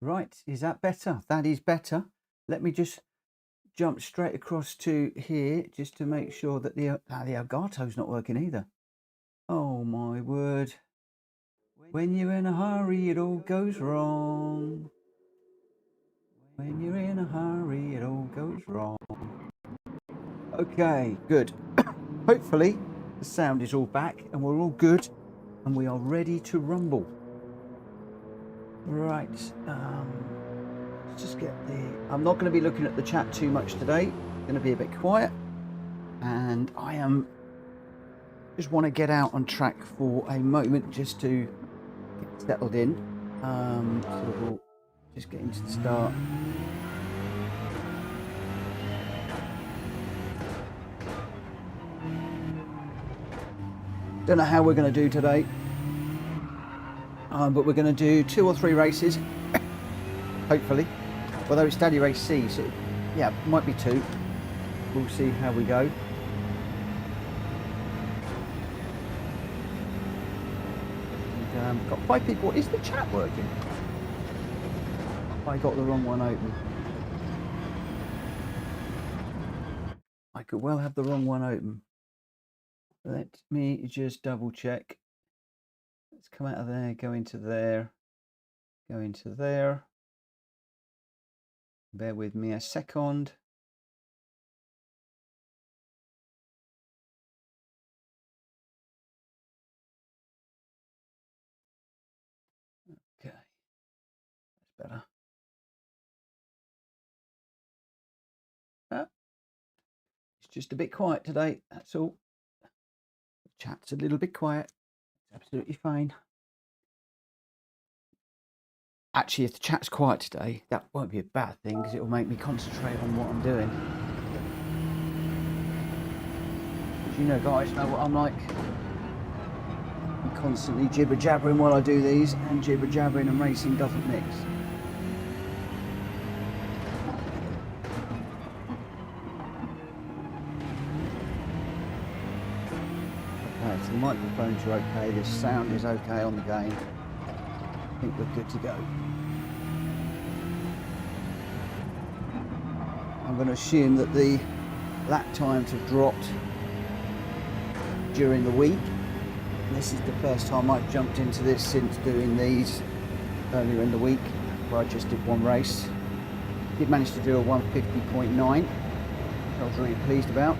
Right, is that better? That is better. Let me just jump straight across to here just to make sure that the Elgato's not working either. Oh my word. When you're in a hurry, it all goes wrong. When you're in a hurry, it all goes wrong. Okay, good. Hopefully the sound is all back and we're all good and we are ready to rumble. Right, let's just get I'm not going to be looking at the chat too much today. It's going to be a bit quiet, and I just want to get out on track for a moment just to get settled in. So we'll just get into the start. Don't know how we're going to do today, but we're going to do 2 or 3 races, hopefully. Although it's Daddy Race C, so yeah, might be 2. We'll see how we go. And, got 5 people. Is the chat working? I got the wrong one open. I could well have the wrong one open. Let me just double check. Let's come out of there, go into there, go into there. Bear with me a second. Okay, that's better. It's just a bit quiet today, that's all. The chat's a little bit quiet. It's absolutely fine. Actually, if the chat's quiet today, that won't be a bad thing because it will make me concentrate on what I'm doing. As you know, guys, know what I'm like. I'm constantly jibber-jabbering while I do these, and jibber-jabbering and racing doesn't mix. Okay, so the microphones are okay, the sound is okay on the game. I think we're good to go. I'm going to assume that the lap times have dropped during the week. And this is the first time I've jumped into this since doing these earlier in the week, where I just did 1 race. Did manage to do a 150.9, I was really pleased about.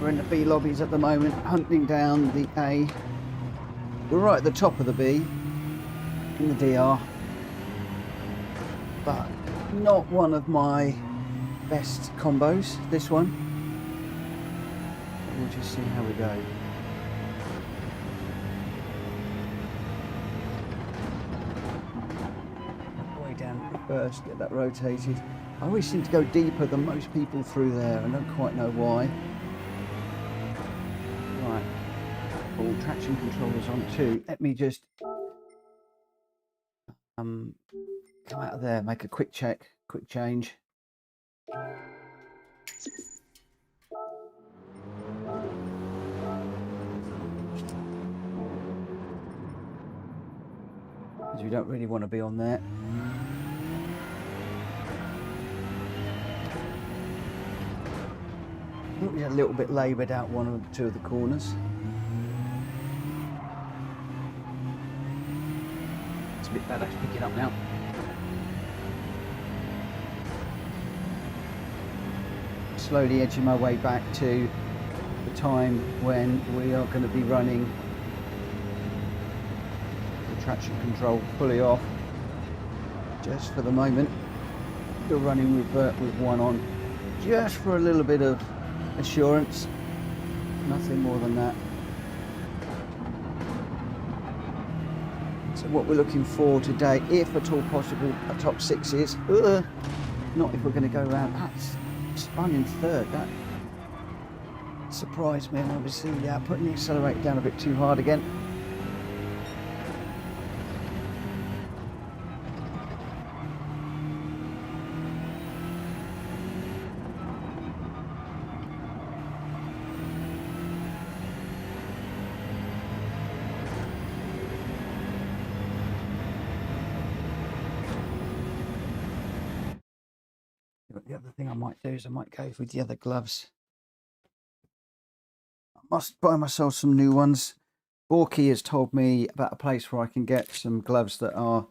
We're in the B lobbies at the moment, hunting down the A. We're right at the top of the B, in the DR, but not one of my best combos, this one. We'll just see how we go. Way down first, get that rotated. I always seem to go deeper than most people through there. I don't quite know why. Right, all traction controllers on too. Let me just come out of there, make a quick check, quick change. Because we don't really want to be on there. A little bit laboured out 1 or 2 of the corners. It's a bit better to pick it up now. Slowly edging my way back to the time when we are going to be running the traction control fully off. Just for the moment, still running with 1 on, just for a little bit of assurance, nothing more than that. So what we're looking for today, if at all possible, a top 6s. Not if we're going to go around. That's spun in 3rd. That surprised me, and obviously, yeah, putting the accelerator down a bit too hard again. The other thing I might do is I might go with the other gloves. I must buy myself some new ones. Borky has told me about a place where I can get some gloves that are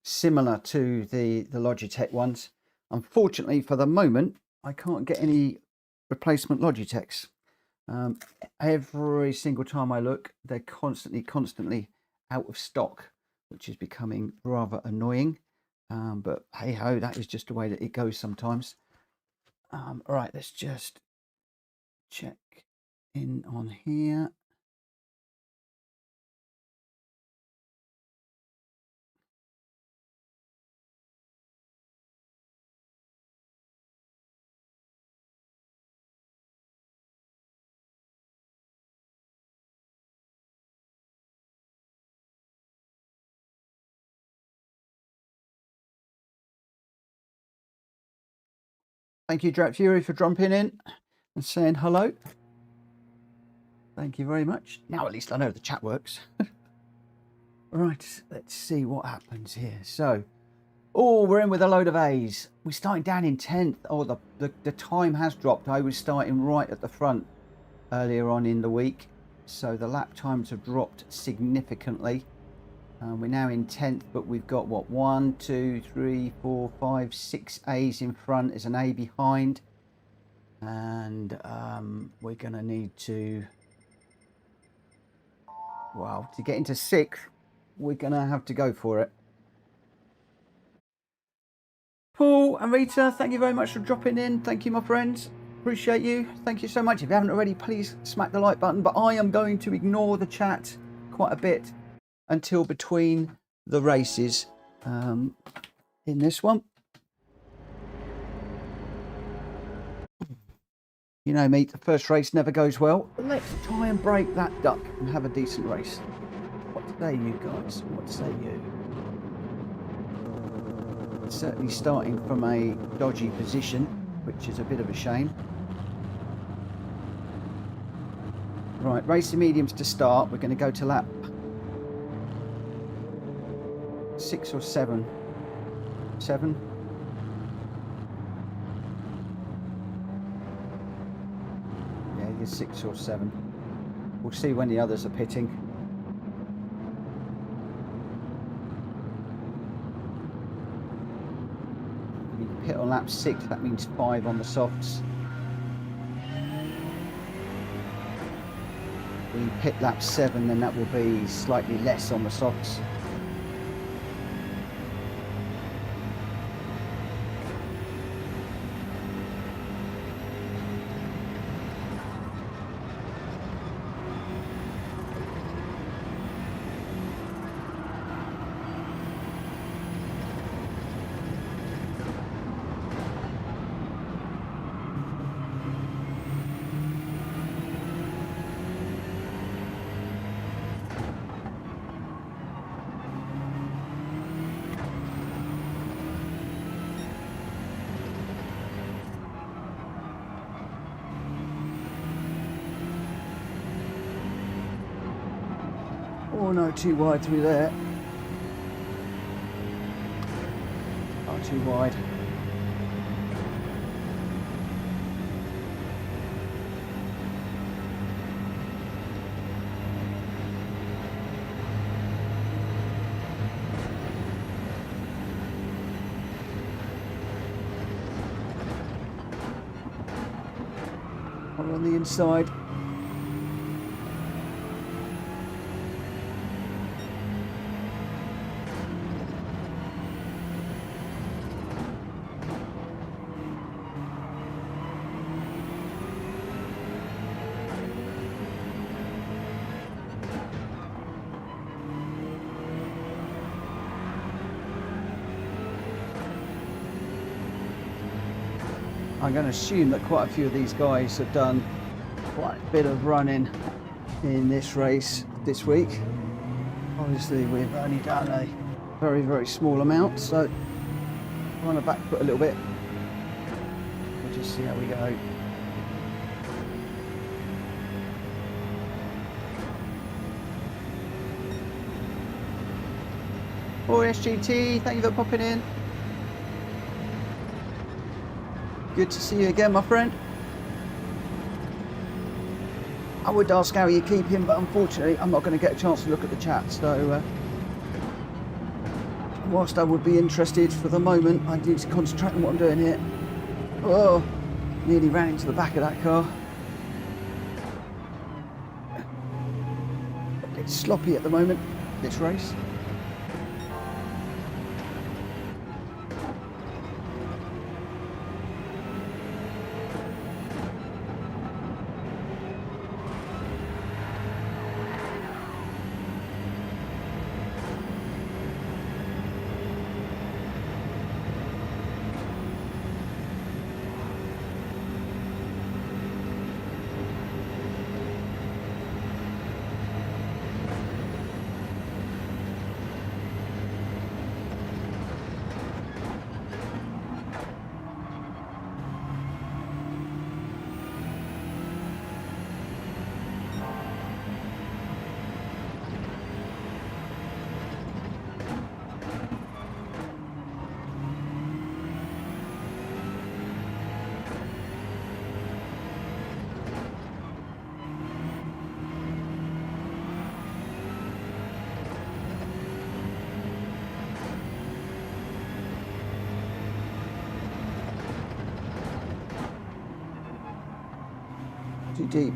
similar to the Logitech ones. Unfortunately, for the moment, I can't get any replacement Logitechs. Every single time I look, they're constantly out of stock, which is becoming rather annoying. But hey ho, that is just the way that it goes sometimes. All right, let's just check in on here. Thank you, Drat Fury, for jumping in and saying hello. Thank you very much. Now at least I know the chat works. Right, let's see what happens here. So, oh, we're in with a load of A's. We're starting down in 10th. Oh, the time has dropped. I was starting right at the front earlier on in the week. So the lap times have dropped significantly. We're now in 10th, but we've got what, 1, 2, 3, 4, 5, 6 A's in front. There's an A behind. And we're going to need to, well, to get into 6th, we're going to have to go for it. Paul and Rita, thank you very much for dropping in. Thank you, my friends. Appreciate you. Thank you so much. If you haven't already, please smack the like button. But I am going to ignore the chat quite a bit until between the races in this one. You know me, the first race never goes well. Let's try and break that duck and have a decent race. What say you guys? What say you? Certainly starting from a dodgy position, which is a bit of a shame. Right, racing mediums to start. We're going to go to lap 6 or 7. 7. Yeah, either 6 or 7. We'll see when the others are pitting. We pit on lap 6, that means 5 on the softs. We pit lap 7, then that will be slightly less on the softs. Oh no, too wide through there. Oh, too wide. We're on the inside. I'm going to assume that quite a few of these guys have done quite a bit of running in this race this week. Obviously we've only done a very small amount, so we're on the back foot a little bit. We'll just see how we go. Oh, SGT, thank you for popping in. Good to see you again, my friend. I would ask how you're keeping, but unfortunately I'm not going to get a chance to look at the chat, so whilst I would be interested, for the moment I need to concentrate on what I'm doing here. Oh, nearly ran into the back of that car. It's sloppy at the moment, this race. Too deep.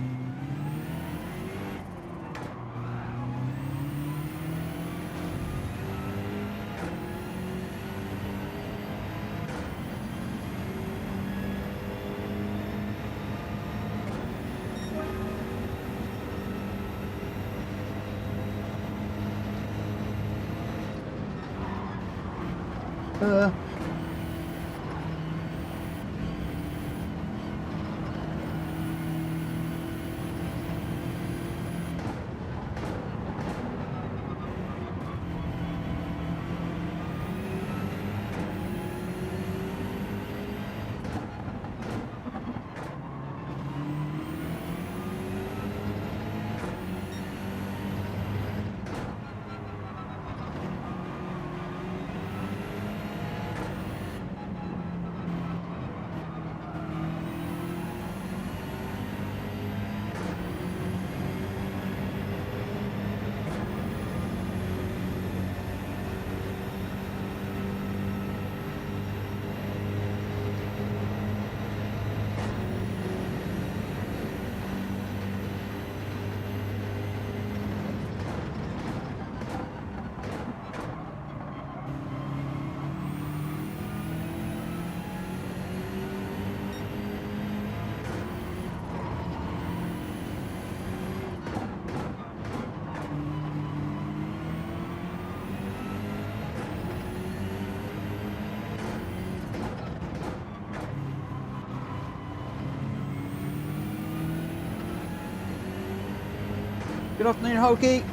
Good afternoon, Hulky.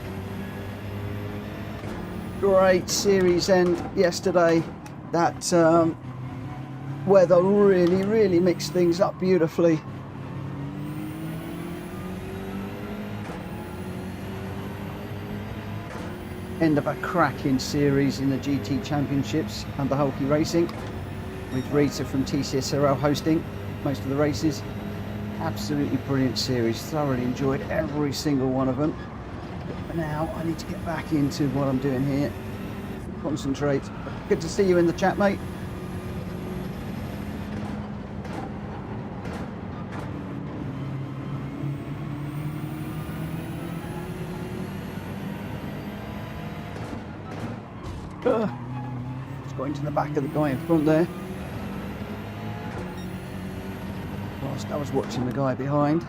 Great series end yesterday. That weather really mixed things up beautifully. End of a cracking series in the GT Championships under Hulky Racing, with Rita from TCSRL hosting most of the races. Absolutely brilliant series, thoroughly enjoyed every single one of them. But now I need to get back into what I'm doing here, concentrate. Good to see you in the chat, mate. Just got into the back of the guy in front there. Whilst I was watching the guy behind.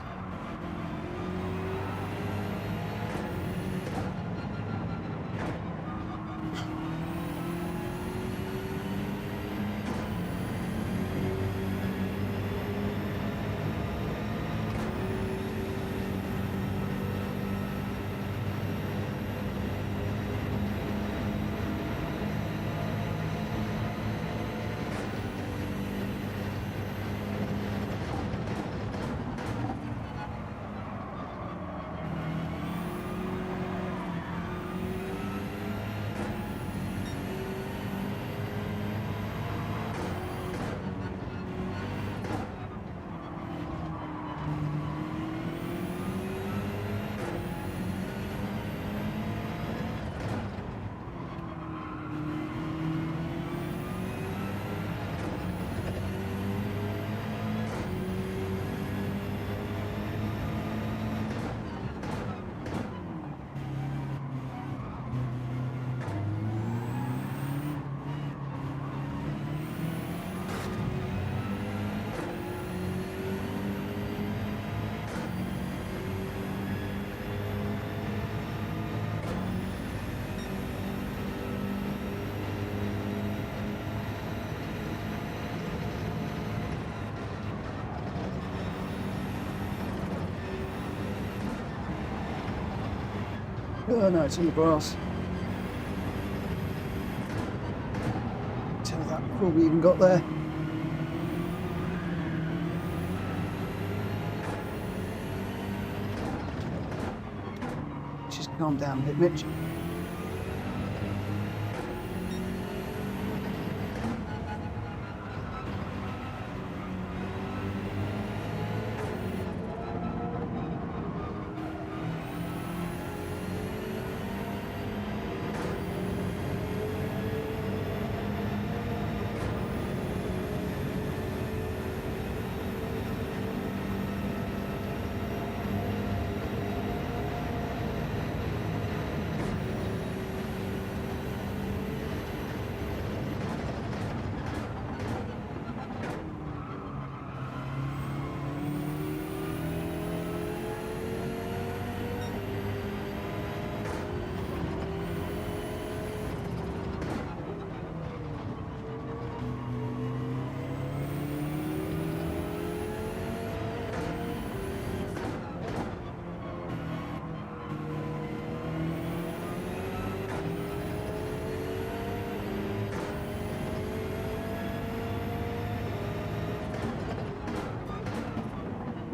Oh no, it's on the grass. Tell that before we even got there. Just calm down a bit, Mitch.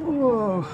Whoa.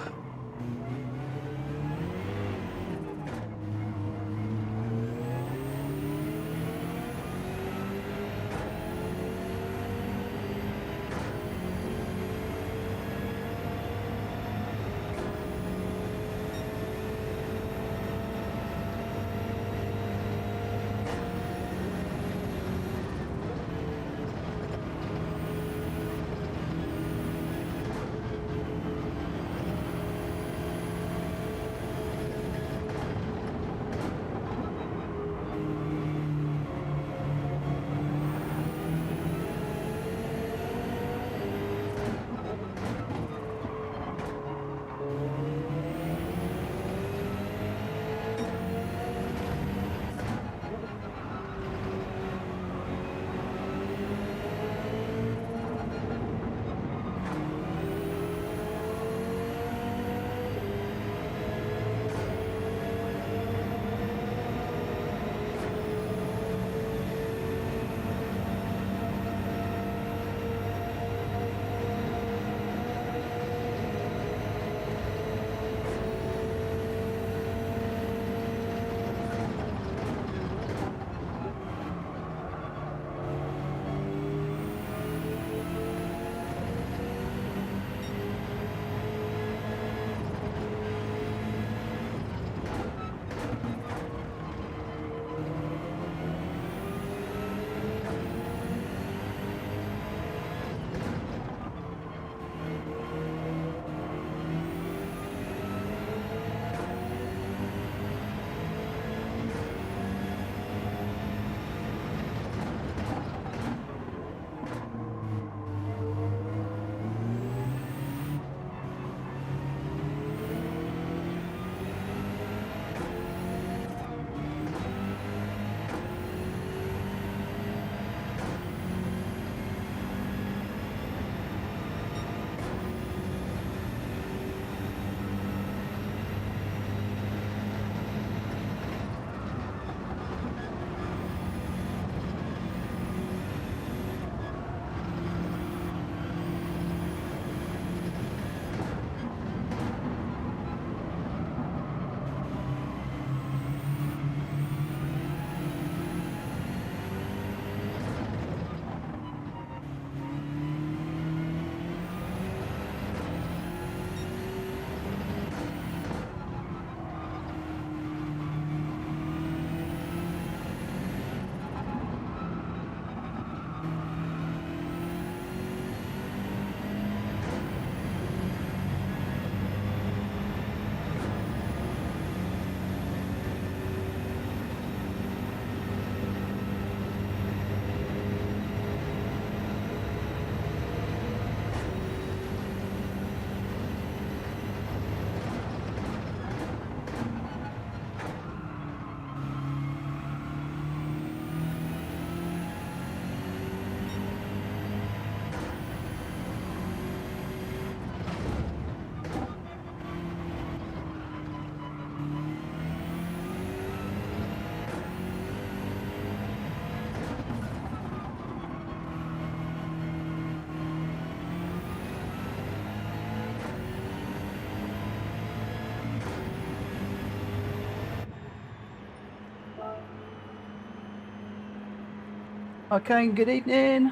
Okay, good evening.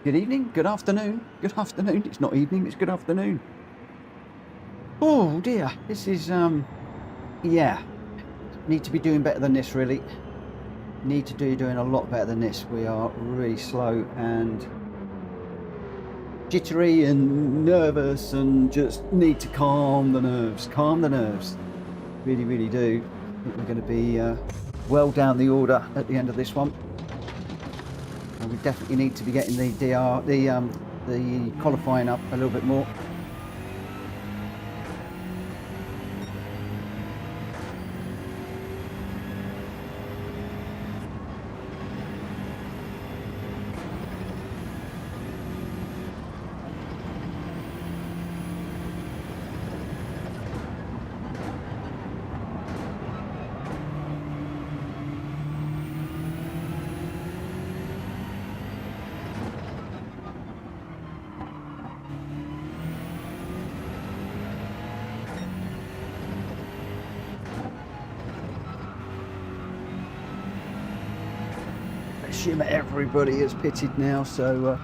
Good evening, good afternoon, good afternoon. It's not evening, it's good afternoon. Oh dear, this is, yeah, need to be doing better than this, really. Need to be doing a lot better than this. We are really slow and jittery and nervous and just need to calm the nerves. Really, really do. I think we're going to be well down the order at the end of this one. And we definitely need to be getting the qualifying up a little bit more. I assume everybody is pitted now, so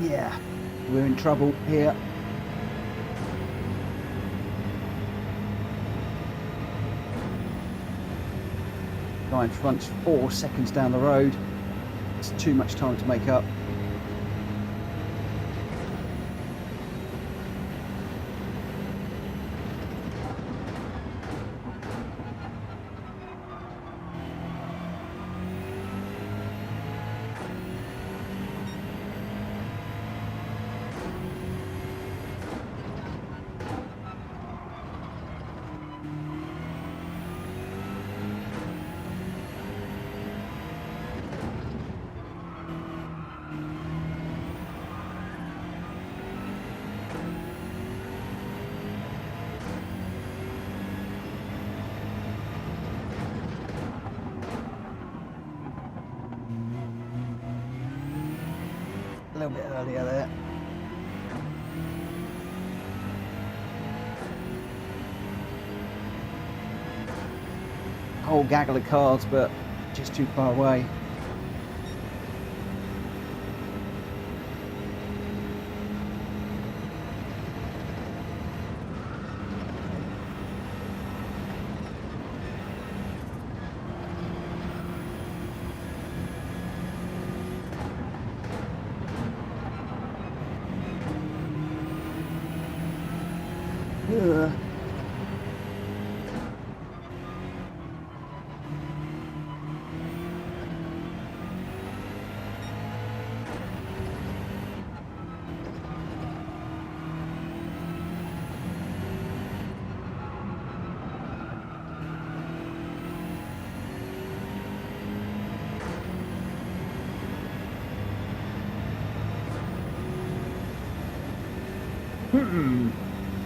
yeah, we're in trouble here. Guy in front's 4 seconds down the road. It's too much time to make up. A little bit earlier there. Whole gaggle of cars, but just too far away. Ugh.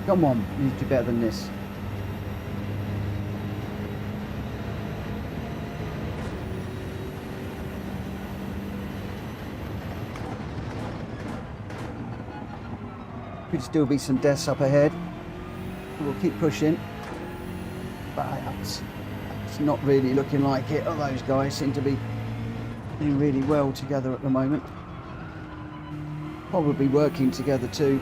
Come on, you need to do better than this. Could still be some deaths up ahead. We'll keep pushing. But it's not really looking like it. Oh, those guys seem to be doing really well together at the moment. Probably working together too.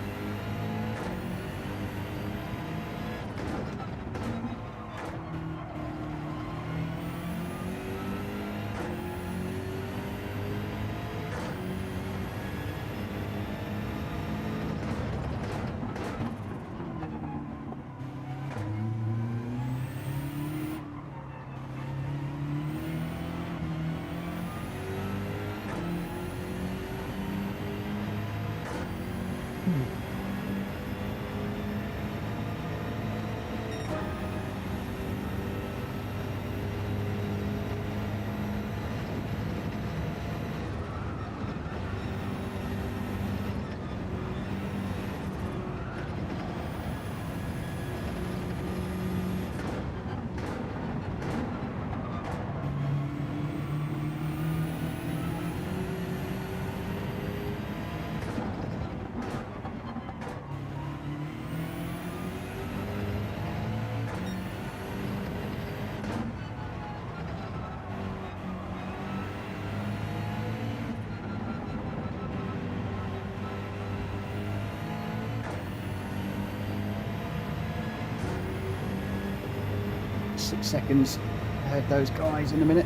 6 seconds ahead of those guys in a minute.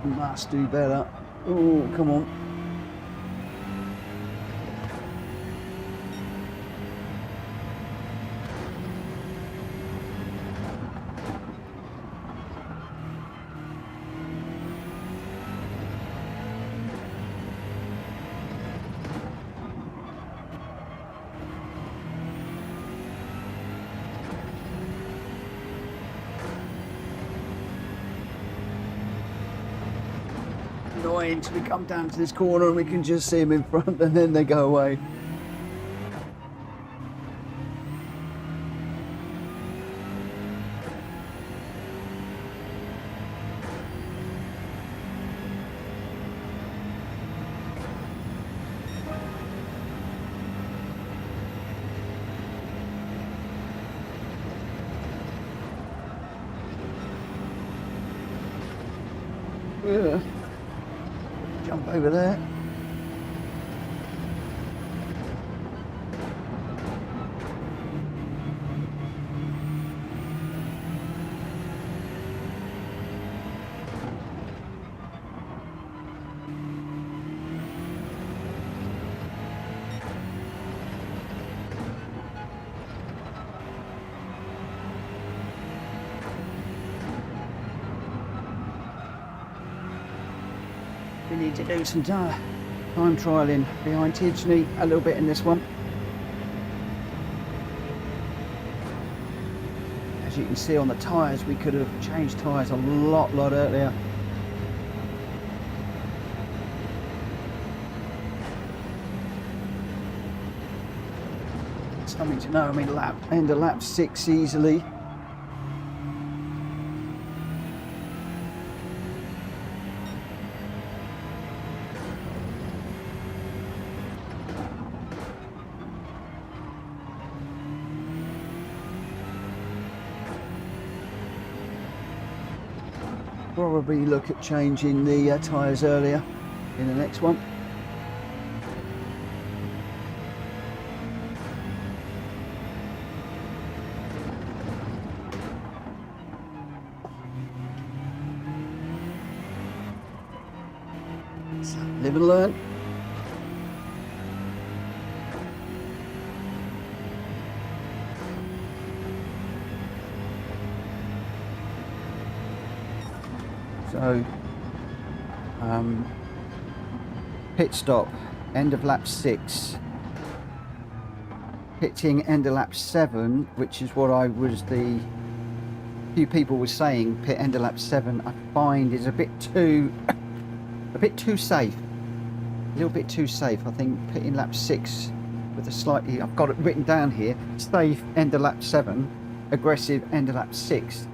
Must do better. Oh, come on. Annoying until we come down to this corner and we can just see them in front and then they go away. Yeah. Jump over there. We need to do some time trialing behind Tidgney a little bit in this one. As you can see on the tyres, we could have changed tyres a lot earlier. Something to know. I mean, end of lap 6 easily. Probably look at changing the tyres earlier in the next one. So, live and learn. So, pit stop, end of lap 6. Pitting end of lap 7, which is what few people were saying. Pit end of lap 7, I find is a bit too safe. A little bit too safe. I think pitting lap 6 with a slightly, I've got it written down here, safe end of lap 7, aggressive end of lap 6.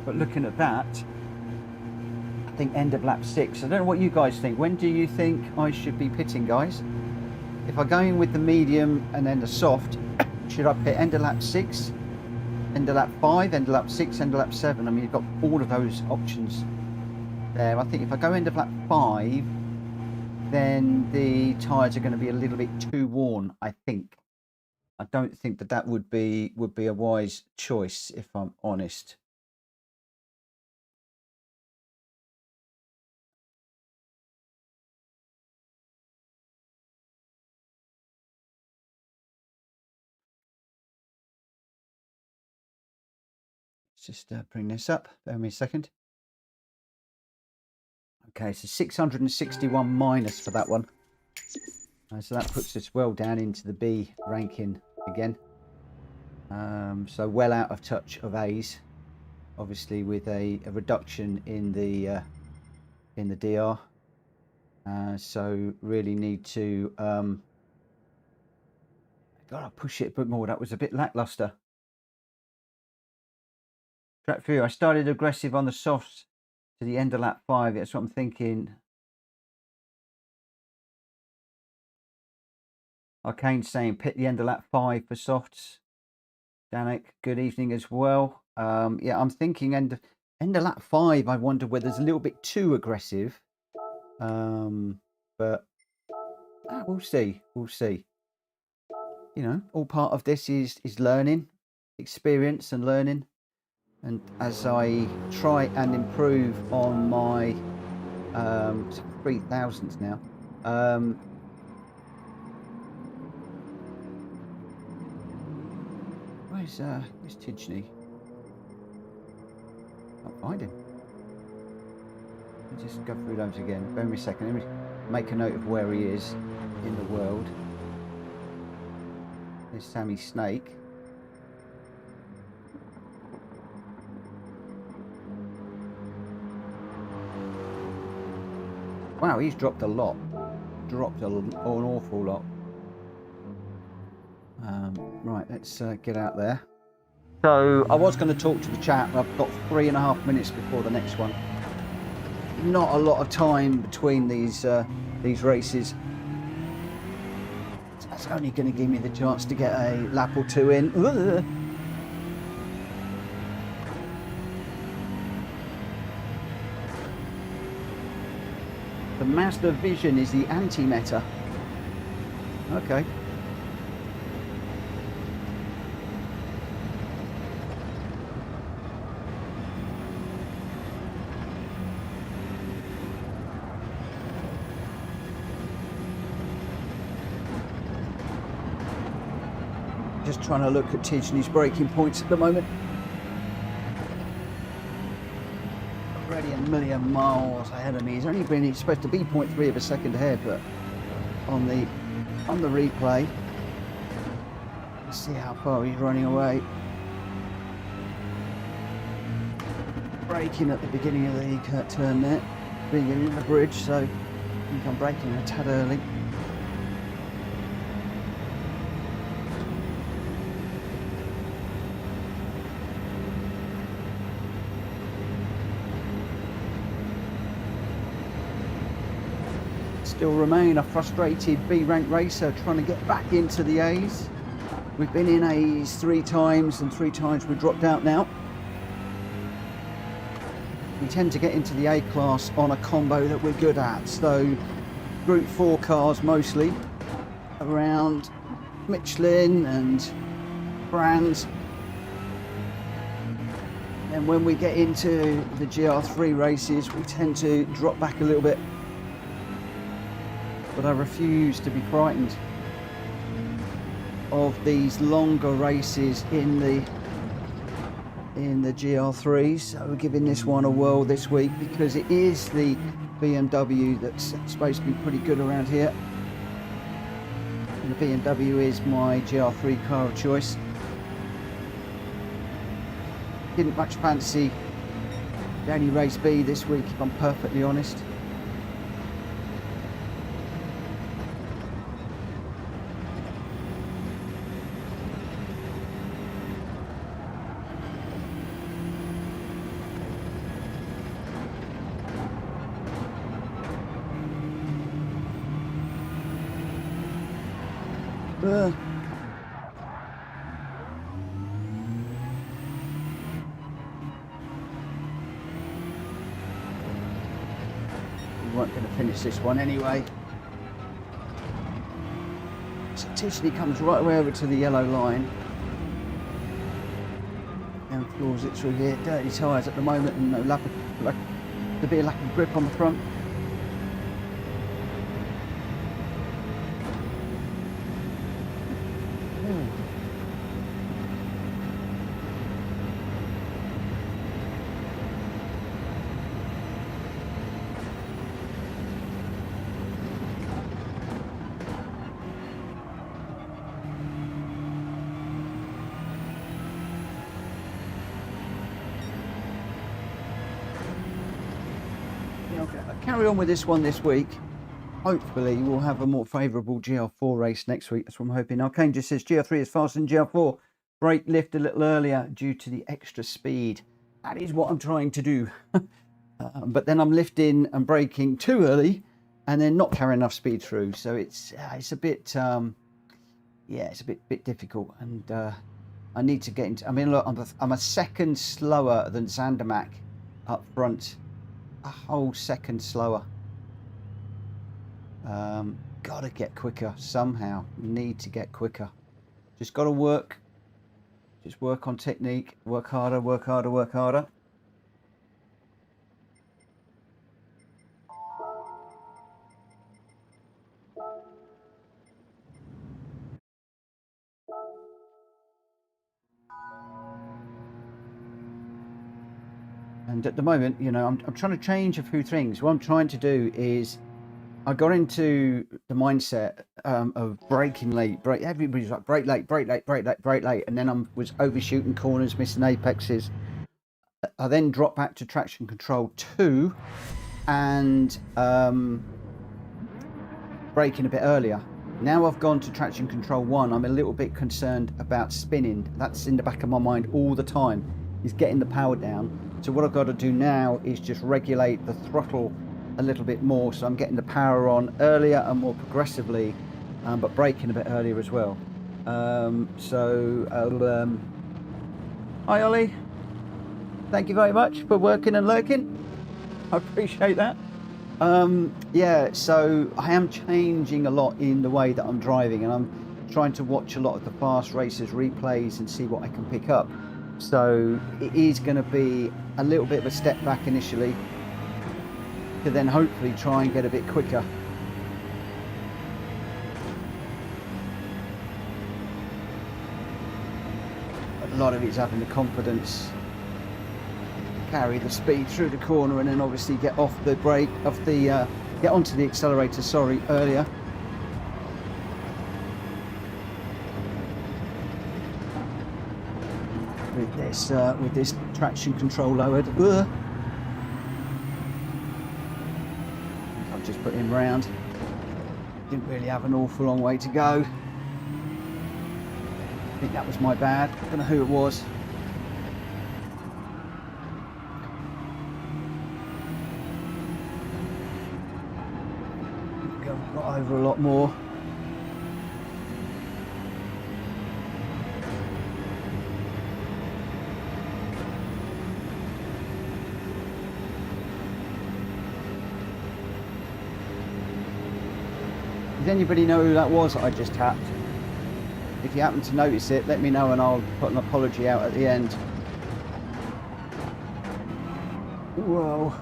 But looking at that, I think end of lap 6. I don't know what you guys think. When do you think I should be pitting, guys? If I go in with the medium and then the soft, should I pit end of lap 6, end of lap 5, end of lap 6, end of lap 7? I mean, you've got all of those options there. I think if I go end of lap 5, then the tyres are going to be a little bit too worn, I think. I don't think that would be a wise choice, if I'm honest. Let's just bring this up. Bear with me a second. Okay, so 661 minus for that one. So that puts us well down into the B ranking again. So well out of touch of A's, obviously with a reduction in the DR. So really need to gotta push it a bit more. That was a bit lackluster. Track through. I started aggressive on the softs to the end of lap 5. That's what I'm thinking. Arcane's saying pit the end of lap 5 for softs. Danik, good evening as well. Yeah, I'm thinking End of lap 5, I wonder whether it's a little bit too aggressive. But we'll see. We'll see. You know, all part of this is learning, experience and learning. And as I try and improve on my 3000s now, where's Tidgney? Can't find him. Let me just go through those again. Bear with me a second. Let me make a note of where he is in the world. There's Sammy Snake. Wow, he's dropped a lot. Dropped an awful lot. Right, let's get out there. So I was going to talk to the chat. I've got 3.5 minutes before the next one. Not a lot of time between these races. That's only going to give me the chance to get a lap or two in. Ugh. The Mazda Vision is the anti-meta. Okay. Just trying to look at Tidgney's braking points at the moment. Already a million miles ahead of me. He's only been supposed to be 0.3 of a second ahead, but on the replay, let's see how far he's running away. Braking at the beginning of the turn there, being in the bridge, so I think I'm braking a tad early. Still remain a frustrated B-rank racer trying to get back into the A's. We've been in A's 3 times and 3 times we've dropped out now. We tend to get into the A class on a combo that we're good at. So Group 4 cars mostly around Michelin and brands. And when we get into the GR3 races, we tend to drop back a little bit. But I refuse to be frightened of these longer races in the GR3s. So we're giving this one a whirl this week because it is the BMW that's supposed to be pretty good around here. And the BMW is my GR3 car of choice. Didn't much fancy Danny Race B this week, if I'm perfectly honest. We weren't going to finish this one anyway. So Tidgney comes right way over to the yellow line and floors it through here. Dirty tyres at the moment and no lack of, there'll be a lack of grip on the front. Carry on with this one this week. Hopefully we'll have a more favourable GR4 race next week. That's what I'm hoping. Arcane just says GR3 is faster than GR4. Brake lift a little earlier due to the extra speed. That is what I'm trying to do. But then I'm lifting and braking too early and then not carrying enough speed through. So it's a bit it's a bit difficult, and I need to get into. I mean, look, I'm a second slower than Zandermac up front a whole second slower. Gotta get quicker somehow. Need to get quicker. Just gotta work. Just work on technique. Work harder, work harder, work harder. And at the moment, you know, I'm trying to change a few things. What I'm trying to do is, I got into the mindset of braking late. Everybody's like, brake late, brake late, brake late, brake late. And then I was overshooting corners, missing apexes. I then dropped back to traction control 2 and braking a bit earlier. Now I've gone to traction control 1. I'm a little bit concerned about spinning. That's in the back of my mind all the time, is getting the power down. So what I've got to do now is just regulate the throttle a little bit more, so I'm getting the power on earlier and more progressively, but braking a bit earlier as well. Hi Ollie, thank you very much for working and lurking. I appreciate that. Yeah, so I am changing a lot in the way that I'm driving, and I'm trying to watch a lot of the fast racers replays and see what I can pick up. So it is going to be a little bit of a step back initially, to then hopefully try and get a bit quicker. A lot of it's having the confidence, carry the speed through the corner, and then obviously get off the brake, get onto the accelerator, sorry, earlier. With this traction control lowered. I've just put him round. Didn't really have an awful long way to go. I think that was my bad. I don't know who it was. Got over a lot more. Does anybody know who that was that I just tapped? If you happen to notice it, let me know and I'll put an apology out at the end. Whoa.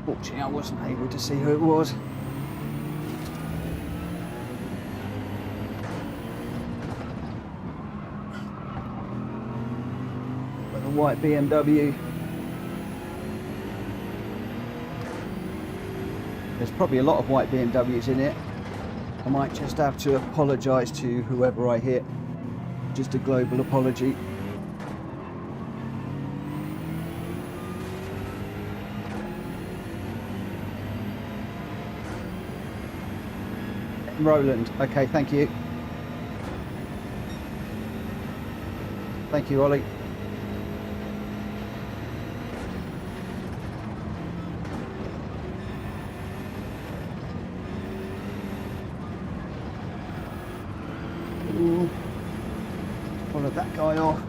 Fortunately, I wasn't able to see who it was. White BMW. There's probably a lot of white BMWs in it. I might just have to apologise to whoever I hit. Just a global apology. Roland, okay, thank you. Thank you, Ollie. Followed that guy off.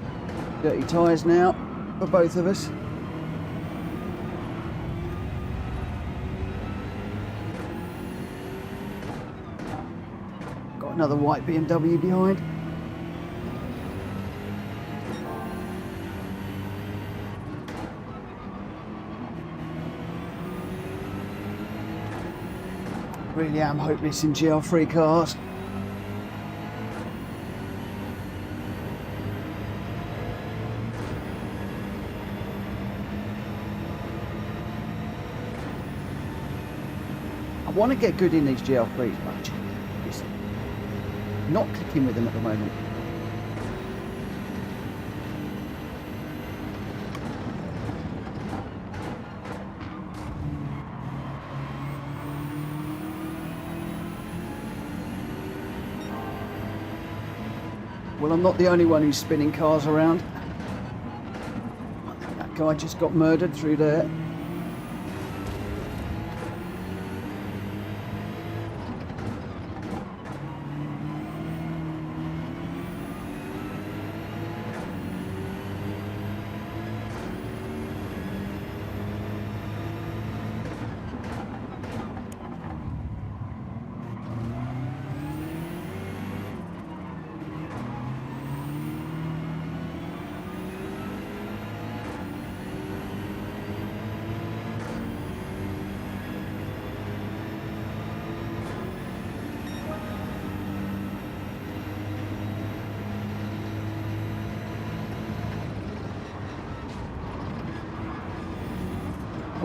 Dirty tyres now for both of us. Got another white BMW behind. Really am hopeless in GL3 cars. I want to get good in these GL3s, but it's not clicking with them at the moment. Well, I'm not the only one who's spinning cars around. That guy just got murdered through there.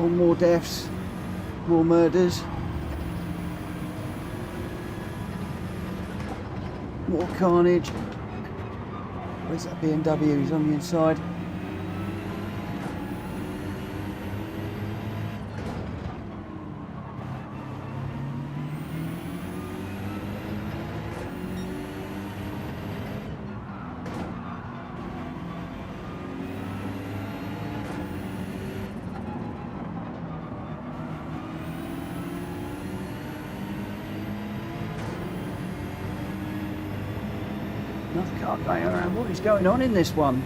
Oh, more deaths, more murders, more carnage. Where's that BMW? He's on the inside. Another car going around. What is going on in this one?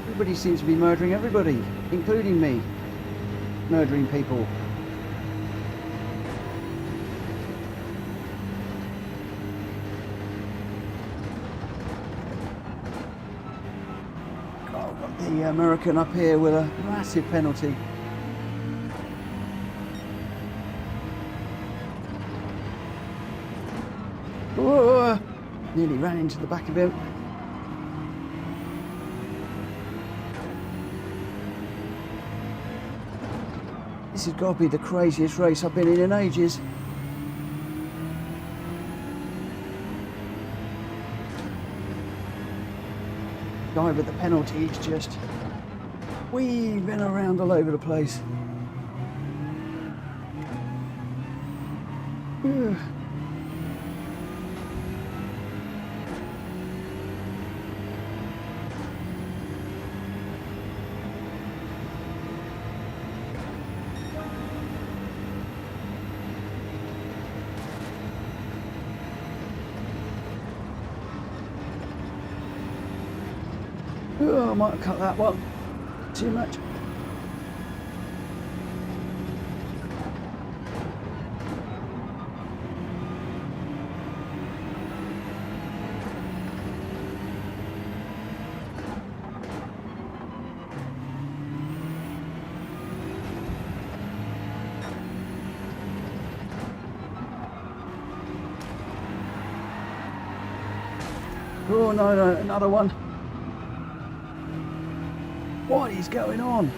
Everybody seems to be murdering everybody, including me. Murdering people. Oh, I've got the American up here with a massive penalty. Whoa! Nearly ran into the back of him. This has got to be the craziest race I've been in ages. Guy with the penalty is just weaving around all over the place. Ugh. Oh, I might have cut that one too much. Oh no, no, another one. What is going on?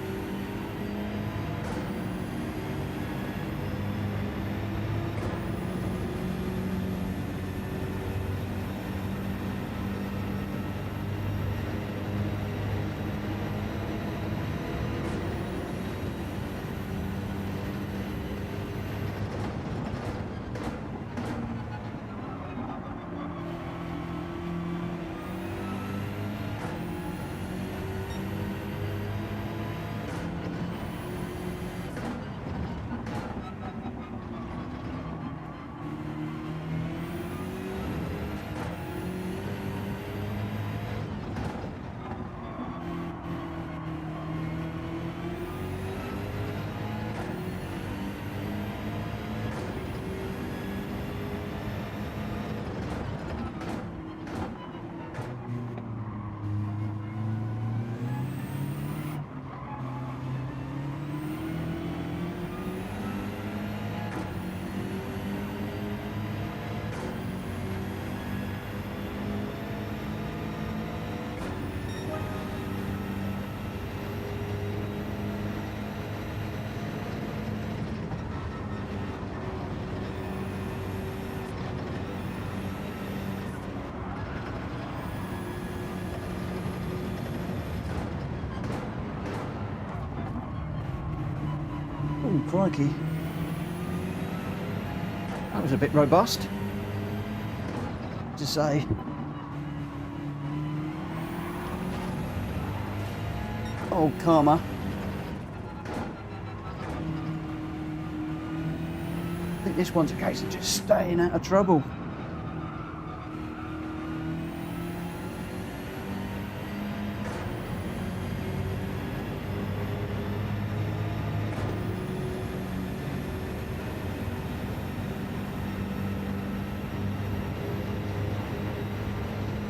Oh, crikey. That was a bit robust, to say. Oh, karma. I think this one's a case of just staying out of trouble.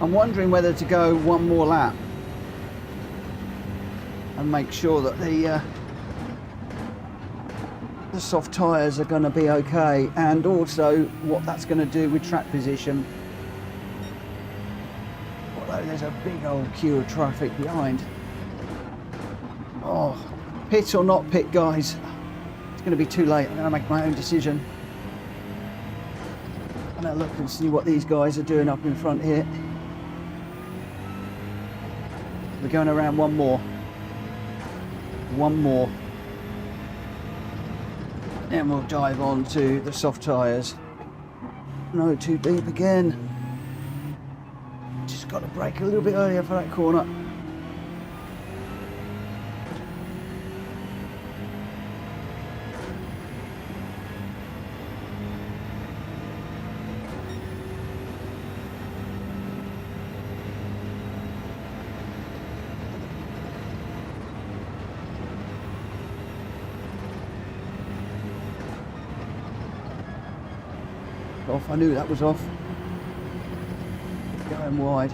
I'm wondering whether to go one more lap and make sure that the soft tyres are going to be okay, and also what that's going to do with track position. Although there's a big old queue of traffic behind. Oh, Pit or not pit, guys? It's going to be too late. I'm going to make my own decision. I'm going to look and see what these guys are doing up in front here. We're going around one more. One more. Then we'll dive on to the soft tyres. No, too deep again. Just got to brake a little bit earlier for that corner. Off, I knew that was off. Going wide.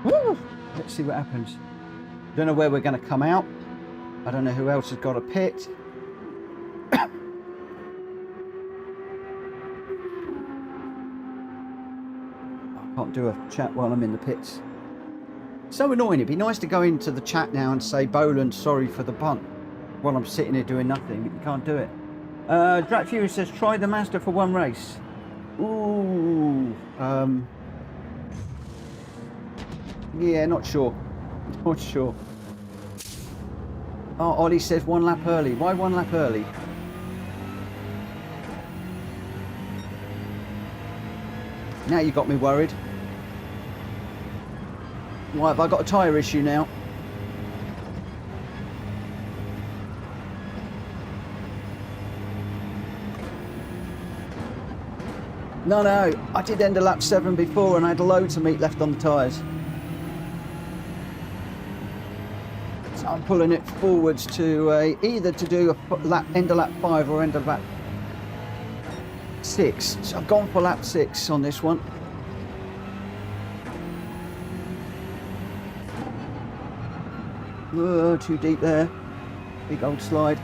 Woo! Let's see what happens. Don't know where we're going to come out. I don't know who else has got a pit. I can't do a chat while I'm in the pits. So annoying. It'd be nice to go into the chat now and say, Boland, sorry for the punt, while I'm sitting here doing nothing. You can't do it. Drat Fury says, try the Mazda for one race. Ooh. Yeah, not sure. Not sure. Oh, Ollie says 1 lap early. Why 1 lap early? Now you got me worried. Why have I got a tyre issue now? No, I did end a lap 7 before and I had loads of meat left on the tyres. So I'm pulling it forwards to either to do a end of lap 5 or end of lap 6. So I've gone for lap 6 on this one. Oh, too deep there. Big old slide.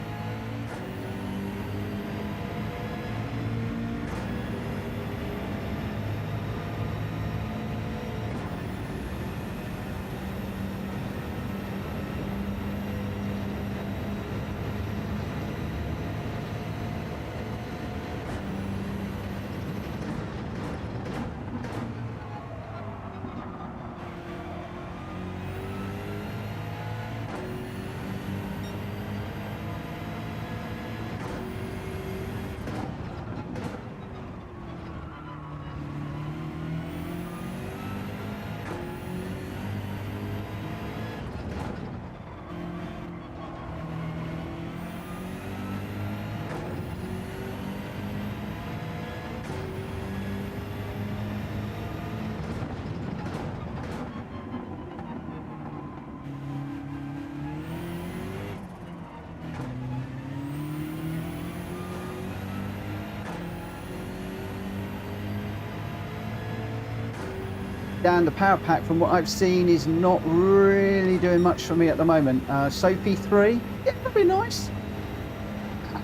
Dan, the power pack from what I've seen is not really doing much for me at the moment. Sophie 3, yeah, that'd be nice.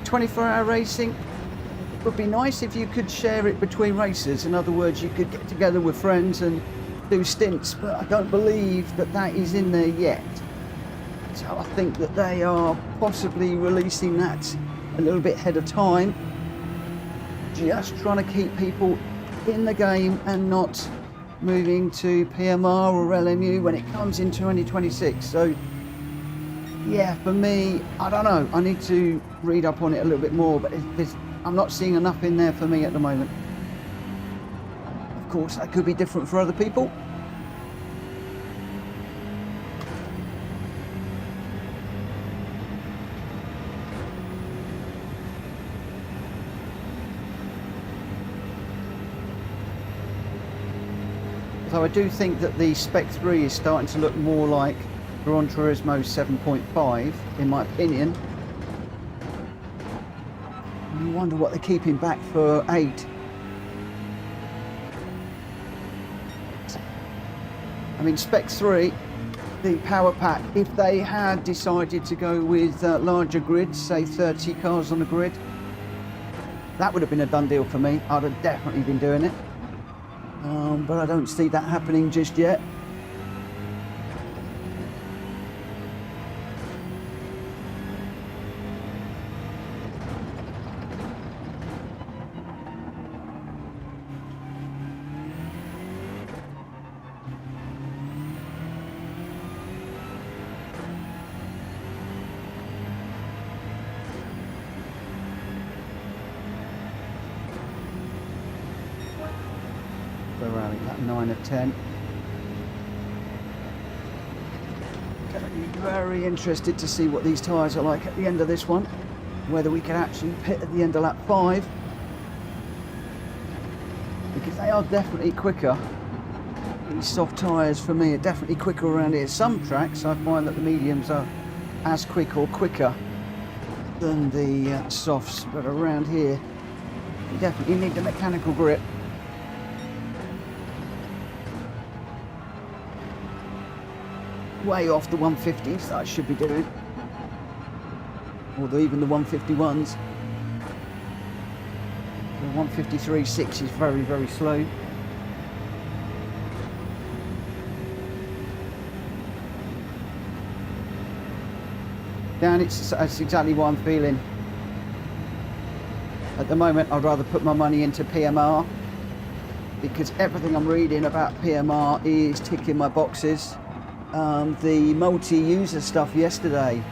24-hour racing would be nice if you could share it between races. In other words, you could get together with friends and do stints, but I don't believe that that is in there yet. So I think that they are possibly releasing that a little bit ahead of time, just trying to keep people in the game and not moving to PMR or LMU when it comes in 2026. So yeah, for me, I don't know, I need to read up on it a little bit more, but I'm not seeing enough in there for me at the moment. Of course, that could be different for other people. So I do think that the Spec 3 is starting to look more like Gran Turismo 7.5, in my opinion. I wonder what they're keeping back for 8. I mean, Spec 3, the power pack, if they had decided to go with larger grids, say 30 cars on a grid, that would have been a done deal for me. I'd have definitely been doing it. But I don't see that happening just yet. Around about 9 of 10. Gonna be very interested to see what these tyres are like at the end of this one, whether we can actually pit at the end of lap 5, because they are definitely quicker. These soft tyres for me are definitely quicker around here. Some tracks I find that the mediums are as quick or quicker than the softs, but around here you definitely need the mechanical grip. Way off the 150s that I should be doing, or even the 151s. The 153.6 is very, very slow. And that's exactly what I'm feeling. At the moment, I'd rather put my money into PMR, because everything I'm reading about PMR is ticking my boxes. The multi-user stuff yesterday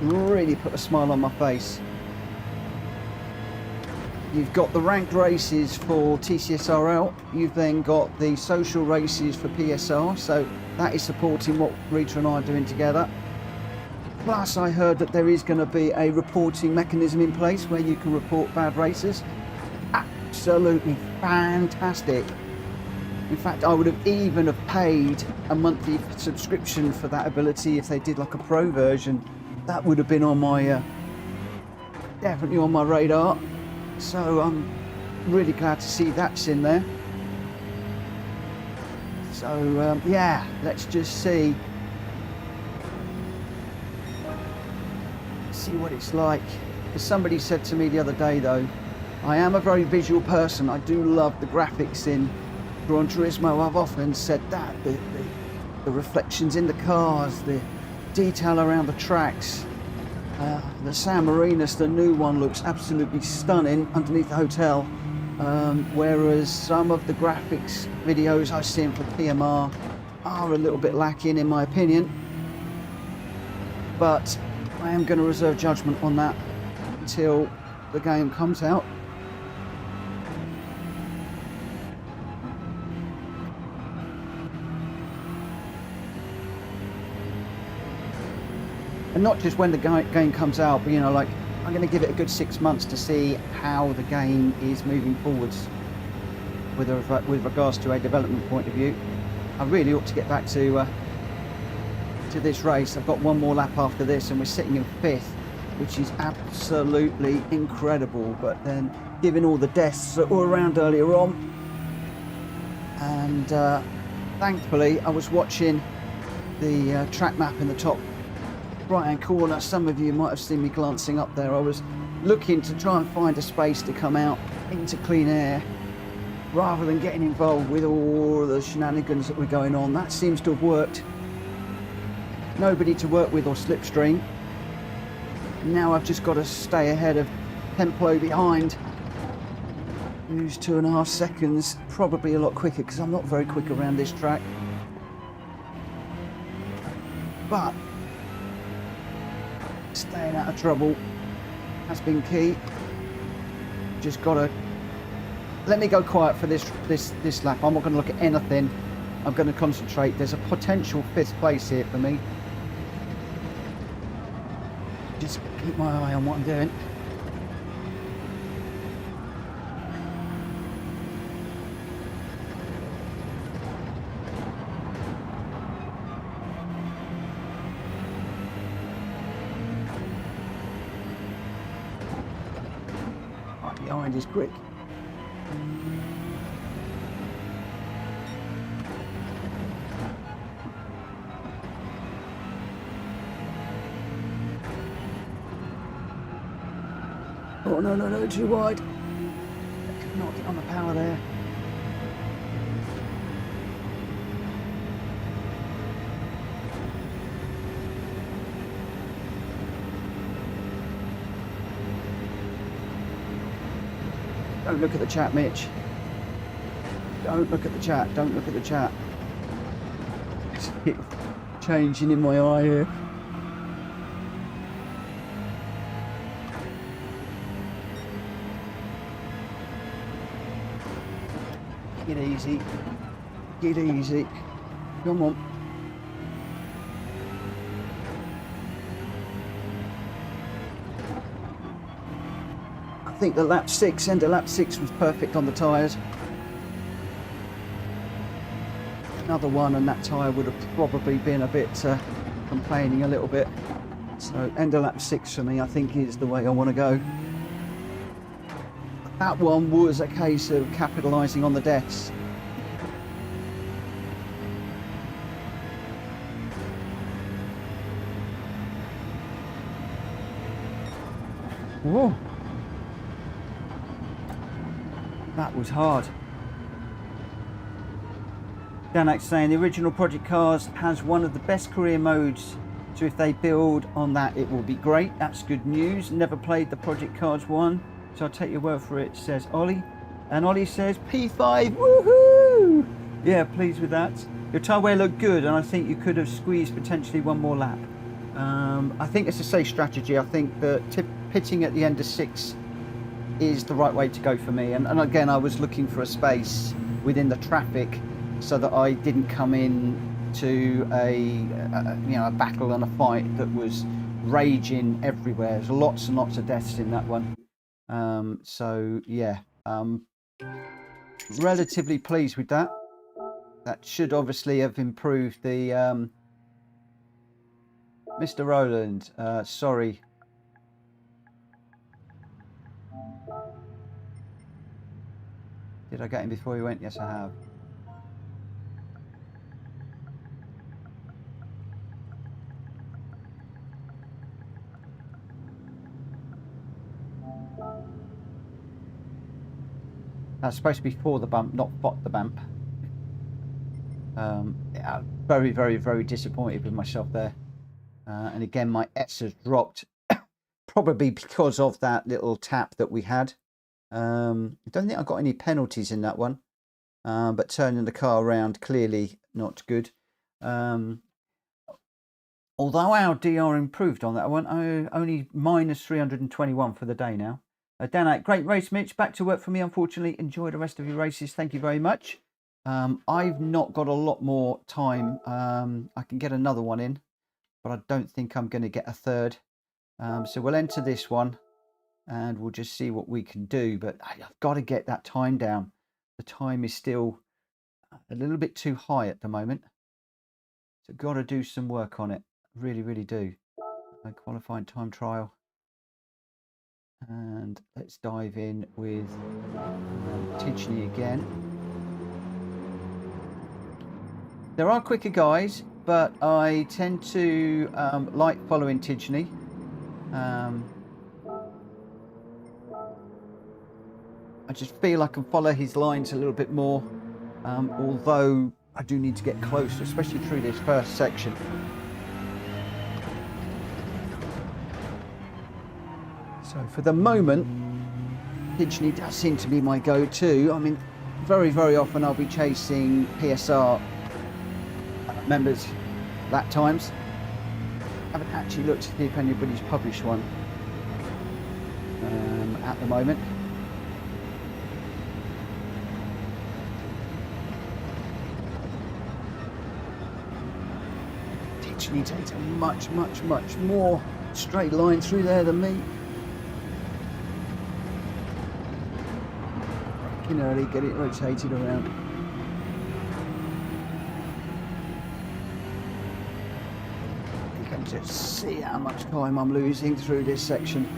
really put a smile on my face. You've got the ranked races for TCSRL, you've then got the social races for PSR, so that is supporting what Rita and I are doing together. Plus I heard that there is going to be a reporting mechanism in place where you can report bad races. Absolutely fantastic. In fact, I would have even have paid a monthly subscription for that ability if they did like a pro version. That would have been on my, definitely on my radar. So I'm really glad to see that's in there. So yeah, let's just see what it's like. As somebody said to me the other day though, I am a very visual person. I do love the graphics in Gran Turismo. I've often said that, the reflections in the cars, the detail around the tracks, the San Marinos, the new one, looks absolutely stunning underneath the hotel, whereas some of the graphics videos I've seen for PMR are a little bit lacking in my opinion, but I am going to reserve judgment on that until the game comes out. And not just when the game comes out, but you know, like, I'm going to give it a good 6 months to see how the game is moving forwards with regards to a development point of view. I really ought to get back to this race. I've got one more lap after this and we're sitting in 5th, which is absolutely incredible. But then, given all the deaths that were around earlier on, and thankfully I was watching the track map in the top right hand corner. Some of you might have seen me glancing up there. I was looking to try and find a space to come out into clean air, rather than getting involved with all the shenanigans that were going on. That seems to have worked. Nobody to work with or slipstream. Now I've just got to stay ahead of Templo behind, who's 2.5 seconds, probably a lot quicker because I'm not very quick around this track. But staying out of trouble has been key. Just got to let me go quiet for this lap. I'm not going to look at anything. I'm going to concentrate. There's a potential 5th place here for me. Just keep my eye on what I'm doing. Right behind is Gr.x. Oh no, too wide. Could not get on the power there. Don't look at the chat, Mitch. Don't look at the chat. Don't look at the chat. It's changing in my eye here. Get easy. Get easy. Come on. I think the lap 6, end of lap 6 was perfect on the tyres. Another one and that tyre would have probably been a bit complaining a little bit. So end of lap 6 for me, I think, is the way I want to go. That one was a case of capitalising on the deaths. Whoa. That was hard. Gr.x saying the original Project Cars has one of the best career modes, so if they build on that it will be great. That's good news. Never played the Project Cars one, so I'll take your word for it, says Ollie. And Ollie says P5, woohoo! Yeah, pleased with that. Your tyre wear looked good and I think you could have squeezed potentially one more lap. I think it's a safe strategy. I think that pitting at the end of 6 is the right way to go for me. And again, I was looking for a space within the traffic so that I didn't come in to a battle and a fight that was raging everywhere. There's lots and lots of deaths in that one. So yeah, relatively pleased with that. That should obviously have improved the Mr. Roland, sorry. Did I get him before he went? Yes, I have. That's supposed to be for the bump, not bot the bump. Yeah, very, very, very disappointed with myself there. And again, my S has dropped, probably because of that little tap that we had. I don't think I got any penalties in that one, but turning the car around, clearly not good. Although our DR improved on that one, only minus 321 for the day now. Dan, great race, Mitch. Back to work for me, unfortunately. Enjoy the rest of your races. Thank you very much. I've not got a lot more time. I can get another one in, but I don't think I'm going to get a third. So we'll enter this one and we'll just see what we can do. But I've got to get that time down. The time is still a little bit too high at the moment. So got to do some work on it. Really, really do. A qualifying time trial. And let's dive in with Tidgney again. There are quicker guys, but I tend to like following Tidgney. I just feel I can follow his lines a little bit more, although I do need to get closer, especially through this first section. So for the moment, Pigeony does seem to be my go-to. I mean, very, very often I'll be chasing PSR members lap times. I haven't actually looked to see if anybody's published one at the moment. Pigeony takes a much more straight line through there than me. Braking early, get it rotated around. You can just see how much time I'm losing through this section.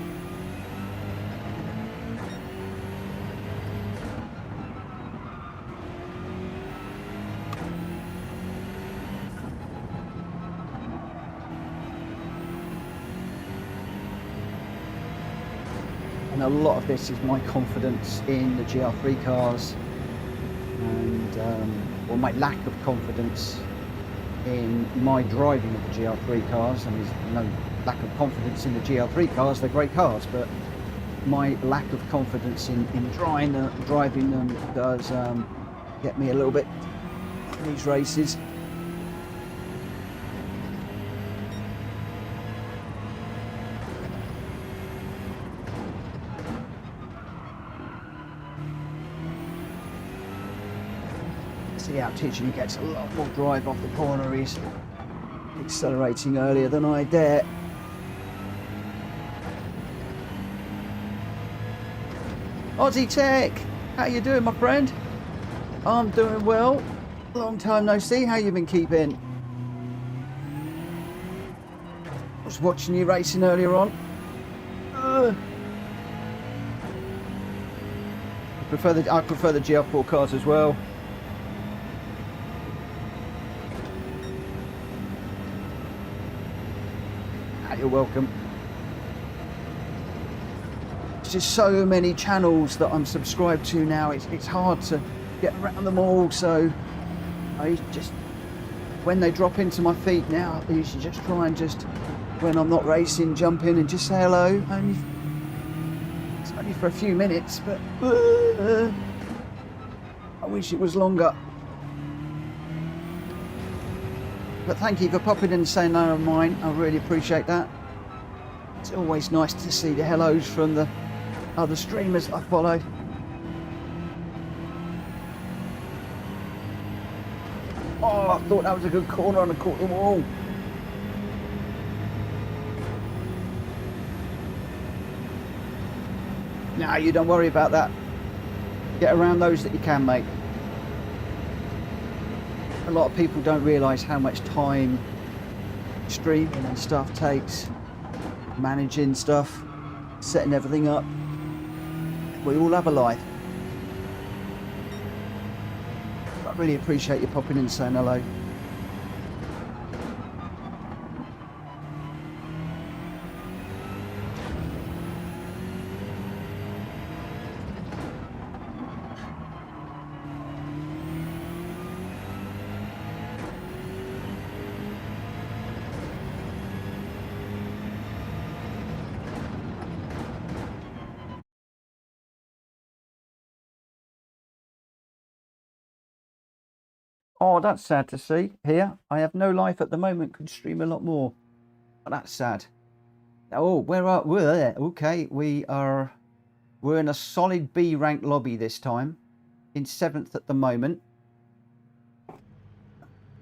And a lot of this is my confidence in the GR3 cars and or my lack of confidence in my driving of the GR3 cars. I mean, there's no lack of confidence in the GR3 cars, they're great cars, but my lack of confidence in driving them does get me a little bit in these races. See how Pigeony gets a lot more drive off the corner. He's accelerating earlier than I dare. Aussie Tech, how you doing, my friend? I'm doing well. Long time no see. How you been keeping? I was watching you racing earlier on. I prefer the GR4 cars as well. You're welcome. There's just so many channels that I'm subscribed to now. It's hard to get around them all. So I just, when they drop into my feed now, I usually just try and just, when I'm not racing, jump in and just say hello. It's only for a few minutes, but I wish it was longer. But thank you for popping in and saying no on mine. I really appreciate that. It's always nice to see the hellos from the other streamers I follow. Oh, I thought that was a good corner and I caught the wall. Nah, you don't worry about that. Get around those that you can, mate. A lot of people don't realise how much time streaming and stuff takes, managing stuff, setting everything up. We all have a life. I really appreciate you popping in and saying hello. Oh, that's sad to see. Here, I have no life at the moment. Could stream a lot more. But that's sad. Oh, where are we? Okay, we're in a solid B rank lobby this time. In 7th at the moment.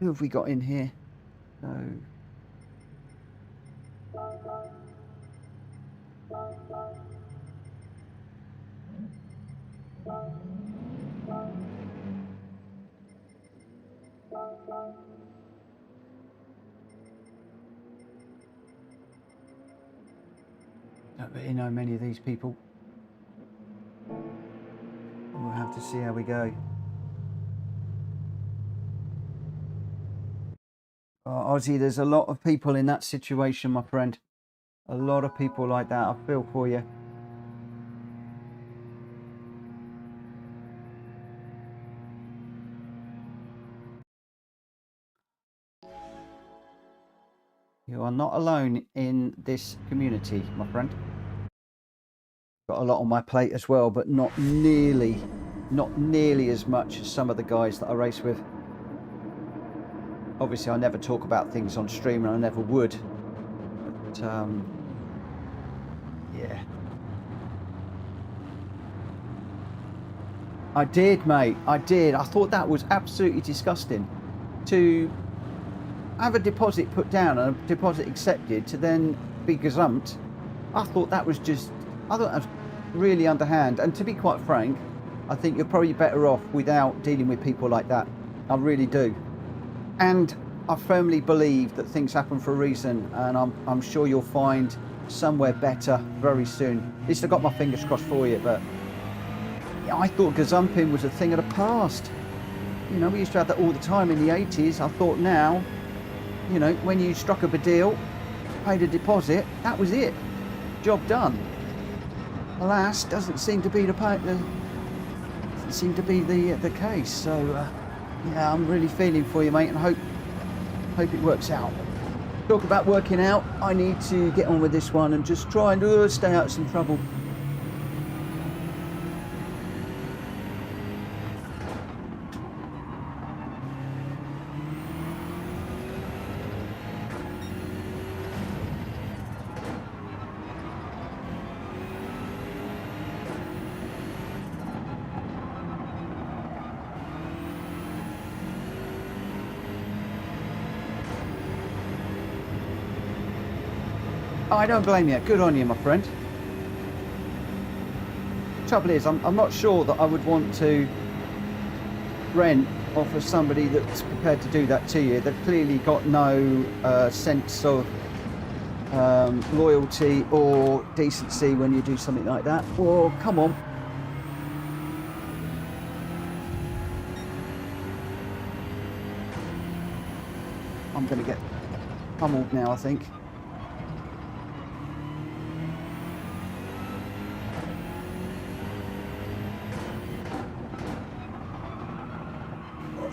Who have we got in here? So. Don't really know many of these people. We'll have to see how we go. Ozzy, there's a lot of people in that situation, my friend. A lot of people like that. I feel for you. You are not alone in this community, my friend. Got a lot on my plate as well, but not nearly as much as some of the guys that I race with. Obviously, I never talk about things on stream, and I never would. But yeah. I did, mate. I did. I thought that was absolutely disgusting. To have a deposit put down and a deposit accepted to then be gazumped, I thought that was really underhand. And to be quite frank, I think you're probably better off without dealing with people like that. I really do. And I firmly believe that things happen for a reason, and I'm sure you'll find somewhere better very soon. At least I've got my fingers crossed for you, but yeah, I thought gazumping was a thing of the past. You know, we used to have that all the time in the 80s. I thought now, you know, when you struck up a deal, paid a deposit, that was it. Job done. Alas, doesn't seem to be the case. So yeah, I'm really feeling for you, mate, and hope it works out. Talk about working out, I need to get on with this one and just try and stay out of some trouble. I don't blame you. Good on you, my friend. Trouble is, I'm not sure that I would want to rent off of somebody that's prepared to do that to you. They've clearly got no sense of loyalty or decency when you do something like that. Oh, come on. I'm going to get pummeled now, I think.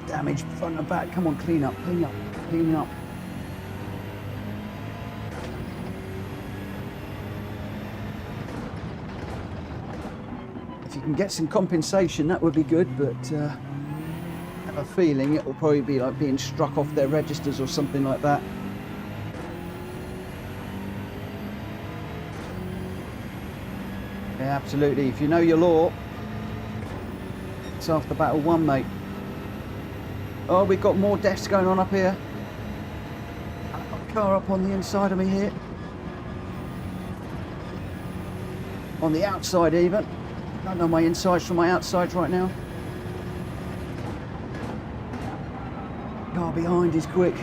Damage front and back. Come on, clean up. If you can get some compensation, that would be good, but I have a feeling it will probably be like being struck off their registers or something like that. Yeah, absolutely. If you know your law, it's after battle one, mate. Oh, we've got more deaths going on up here. I've got a car up on the inside of me here. On the outside even. I don't know my insides from my outsides right now. Car behind is quick.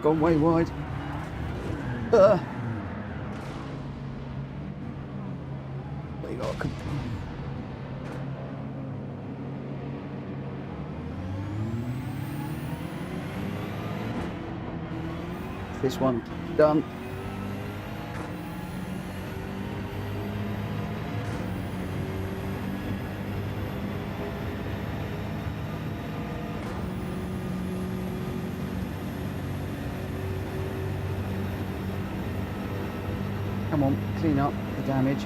Gone way wide. There you go. This one done. Come on, clean up the damage.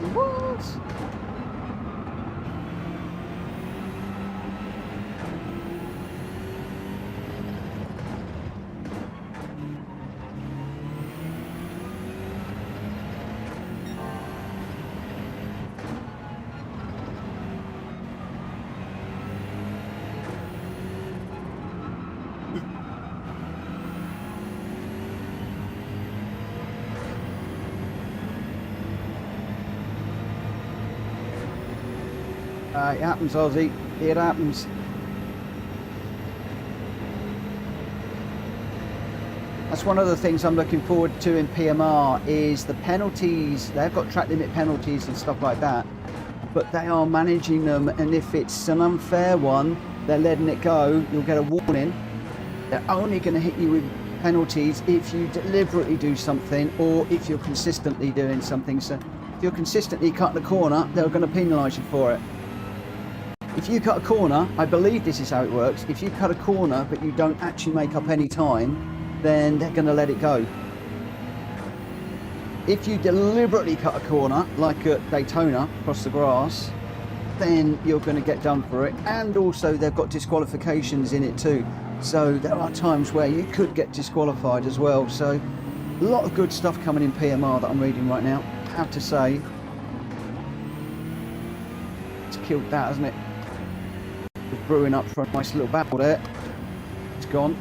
What? It happens, Ozzy. It happens. That's one of the things I'm looking forward to in PMR is the penalties. They've got track limit penalties and stuff like that, but they are managing them, and if it's an unfair one, they're letting it go. You'll get a warning. They're only going to hit you with penalties if you deliberately do something or if you're consistently doing something. So if you're consistently cutting a corner, they're going to penalise you for it. If you cut a corner, I believe this is how it works, if you cut a corner but you don't actually make up any time, then they're going to let it go. If you deliberately cut a corner, like at Daytona, across the grass, then you're going to get done for it. And also they've got disqualifications in it too. So there are times where you could get disqualified as well. So a lot of good stuff coming in PMR that I'm reading right now, I have to say. It's killed that, hasn't it? It's brewing up for a nice little battle there. It's gone.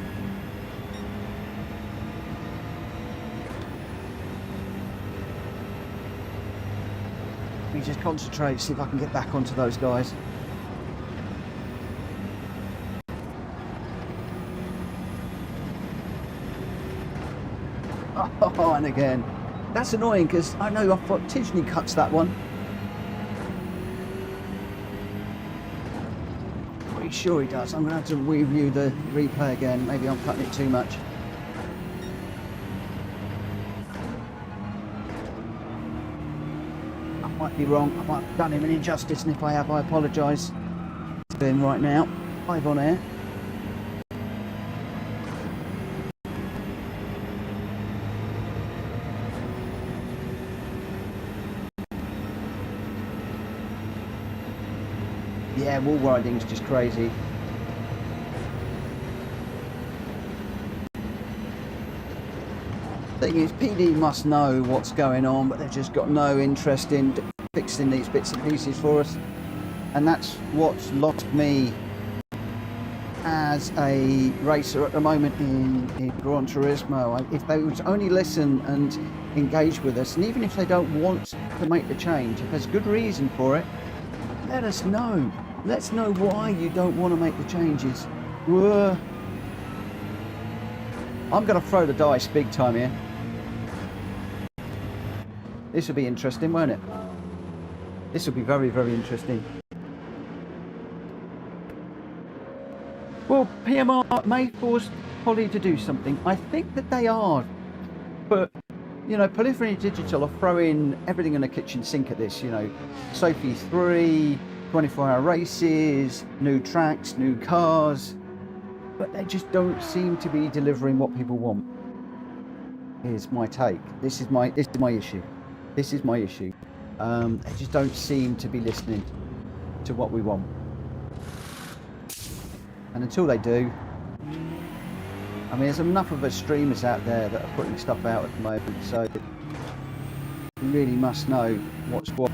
Let me just concentrate, see if I can get back onto those guys. Oh, and again. That's annoying because I know I thought Tidgney cuts that one. Pretty sure he does. I'm going to have to review the replay again. Maybe I'm cutting it too much. I might be wrong. I might have done him an injustice, and if I have, I apologise to him right now. Live on air. Yeah, wall riding's just crazy. Thing is, PD must know what's going on, but they've just got no interest in fixing these bits and pieces for us. And that's what's lost me as a racer at the moment in Gran Turismo. If they would only listen and engage with us, and even if they don't want to make the change, if there's good reason for it, let us know. Let's know why you don't want to make the changes. Whoa. I'm going to throw the dice big time here. This will be interesting, won't it? This will be very, very interesting. Well, PMR may force Poly to do something. I think that they are. But, you know, Polyphony Digital are throwing everything in the kitchen sink at this. You know, Sophie 3... 24-hour races, new tracks, new cars, but they just don't seem to be delivering what people want. Here's my take. This is my issue. This is my issue. They just don't seem to be listening to what we want. And until they do, I mean, there's enough of us streamers out there that are putting stuff out at the moment, so we really must know what's what.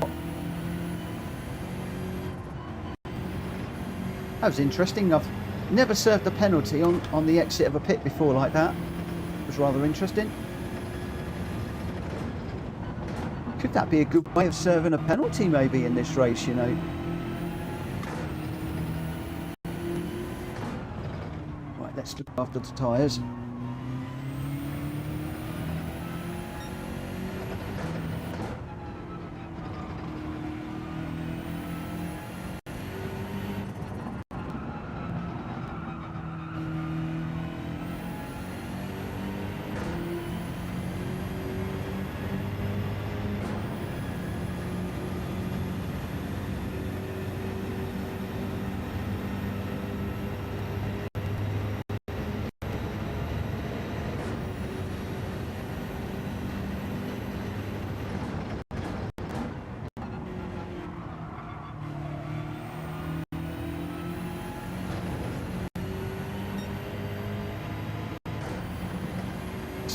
That was interesting. I've never served a penalty on the exit of a pit before like that. It was rather interesting. Could that be a good way of serving a penalty maybe in this race, you know? Right, let's look after the tyres.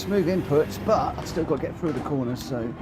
smooth inputs, but I've still got to get through the corners, so.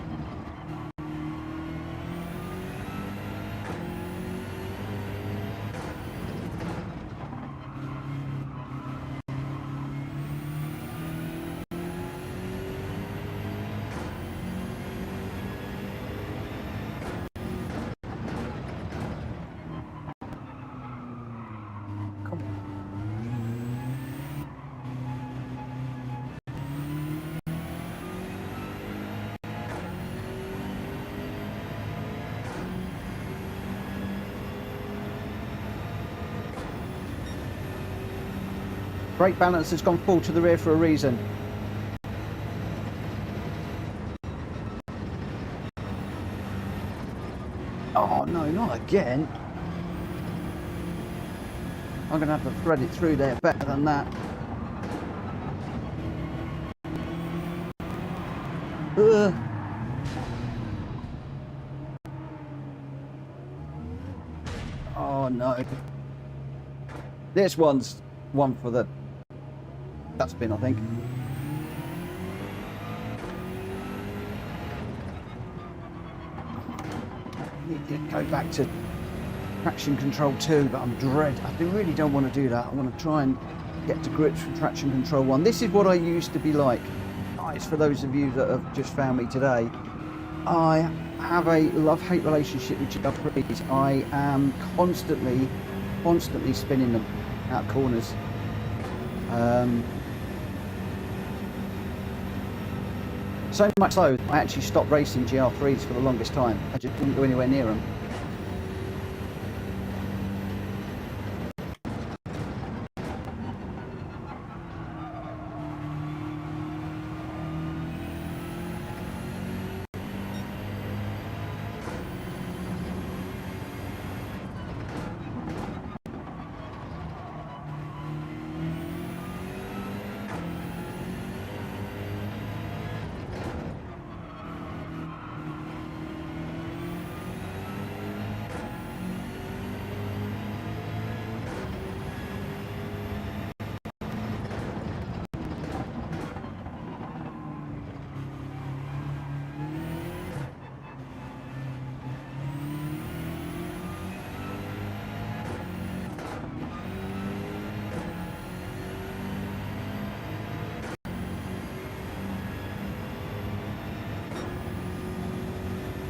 Brake balance has gone full to the rear for a reason. Oh no, not again. I'm going to have to thread it through there better than that. Ugh. Oh no. This one's one for the dustbin, I think. Need to go back to traction control 2, but I really don't want to do that. I want to try and get to grips with traction control 1. This is what I used to be like. Guys, for those of you that have just found me today, I have a love-hate relationship with GR3s. I am constantly spinning them out corners. So much so, I actually stopped racing GR3s for the longest time. I just didn't go anywhere near them.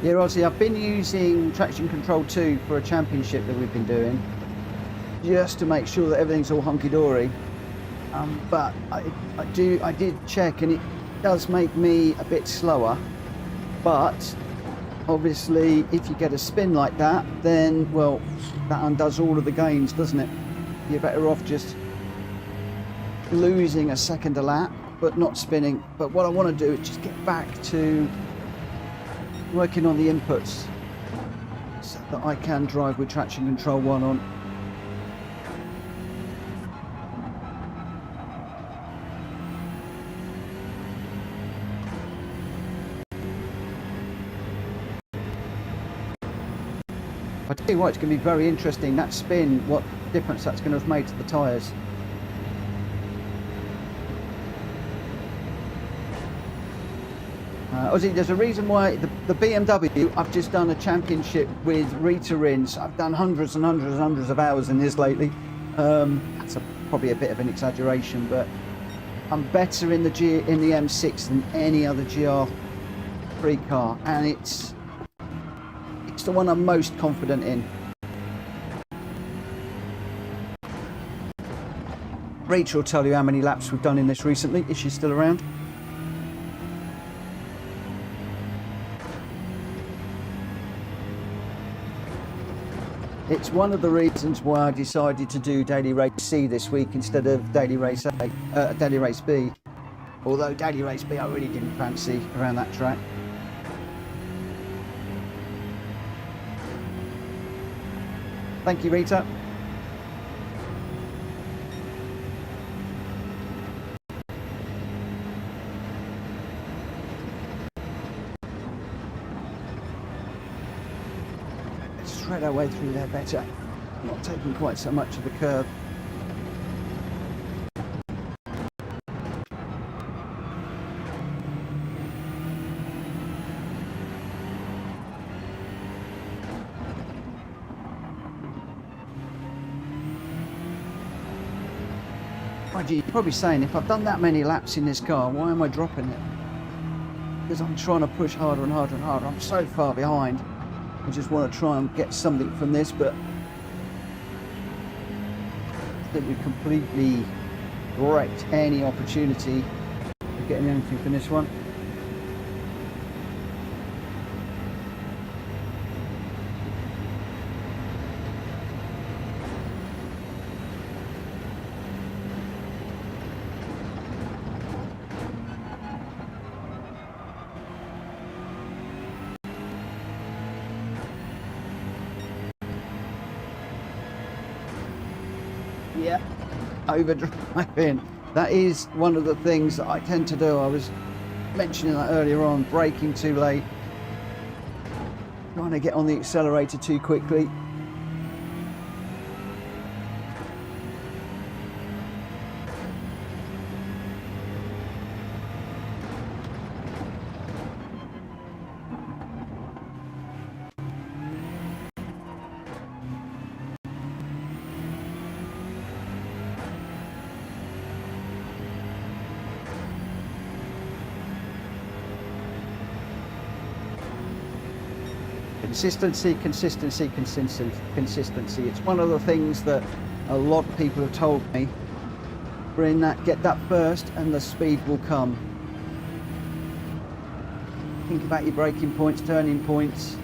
Yeah, Ozzy, I've been using traction control 2 for a championship that we've been doing, just to make sure that everything's all hunky-dory. But I did check, and it does make me a bit slower. But obviously, if you get a spin like that, then, well, that undoes all of the gains, doesn't it? You're better off just losing a second a lap, but not spinning. But what I want to do is just get back to working on the inputs so that I can drive with traction control 1 on. I tell you what, it's going to be very interesting, that spin, what difference that's going to have made to the tyres. Ozzy, there's a reason why the BMW, I've just done a championship with Rita in, so I've done hundreds and hundreds and hundreds of hours in this lately. That's probably a bit of an exaggeration, but I'm better in the M6 than any other GR3 car, and it's the one I'm most confident in. Rita will tell you how many laps we've done in this recently, if she's still around. It's one of the reasons why I decided to do Daily Race C this week instead of Daily Race A, Daily Race B. Although Daily Race B I really didn't fancy around that track. Thank you, Rita. Thread our way through there better, not taking quite so much of the curve. Mind you, you're probably saying, if I've done that many laps in this car, why am I dropping it? Because I'm trying to push harder and harder and harder. I'm so far behind. I just want to try and get something from this, but I think we've completely wrecked any opportunity of getting anything from this one. Yeah, overdriving. That is one of the things that I tend to do. I was mentioning that earlier on, braking too late, trying to get on the accelerator too quickly. Consistency, consistency, consistency. It's one of the things that a lot of people have told me. Bring that, get that first, and the speed will come. Think about your braking points, turning points,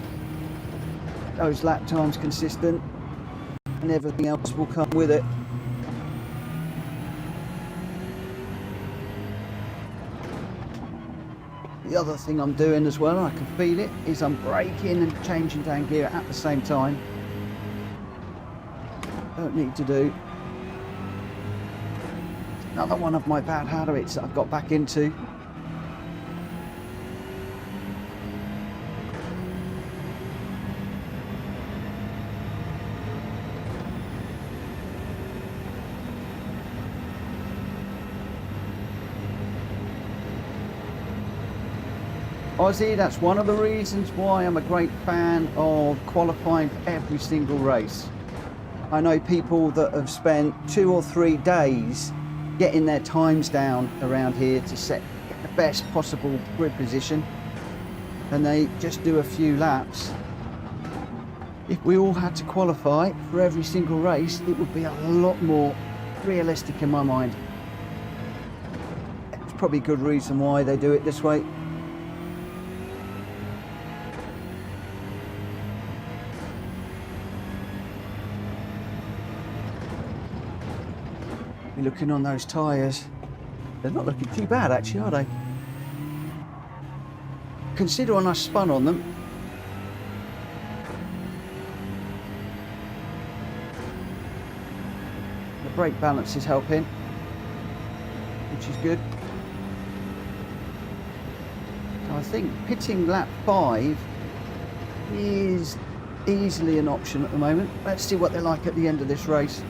those lap times consistent, and everything else will come with it. The other thing I'm doing as well, I can feel it, is I'm braking and changing down gear at the same time. Don't need to do. Another one of my bad habits that I've got back into. Aussie, that's one of the reasons why I'm a great fan of qualifying for every single race. I know people that have spent 2 or 3 days getting their times down around here to get the best possible grid position, and they just do a few laps. If we all had to qualify for every single race, it would be a lot more realistic in my mind. It's probably a good reason why they do it this way. Looking on those tyres, they're not looking too bad actually, are they? Considering I spun on them. The brake balance is helping, which is good. So I think pitting lap 5 is easily an option at the moment. Let's see what they're like at the end of this race.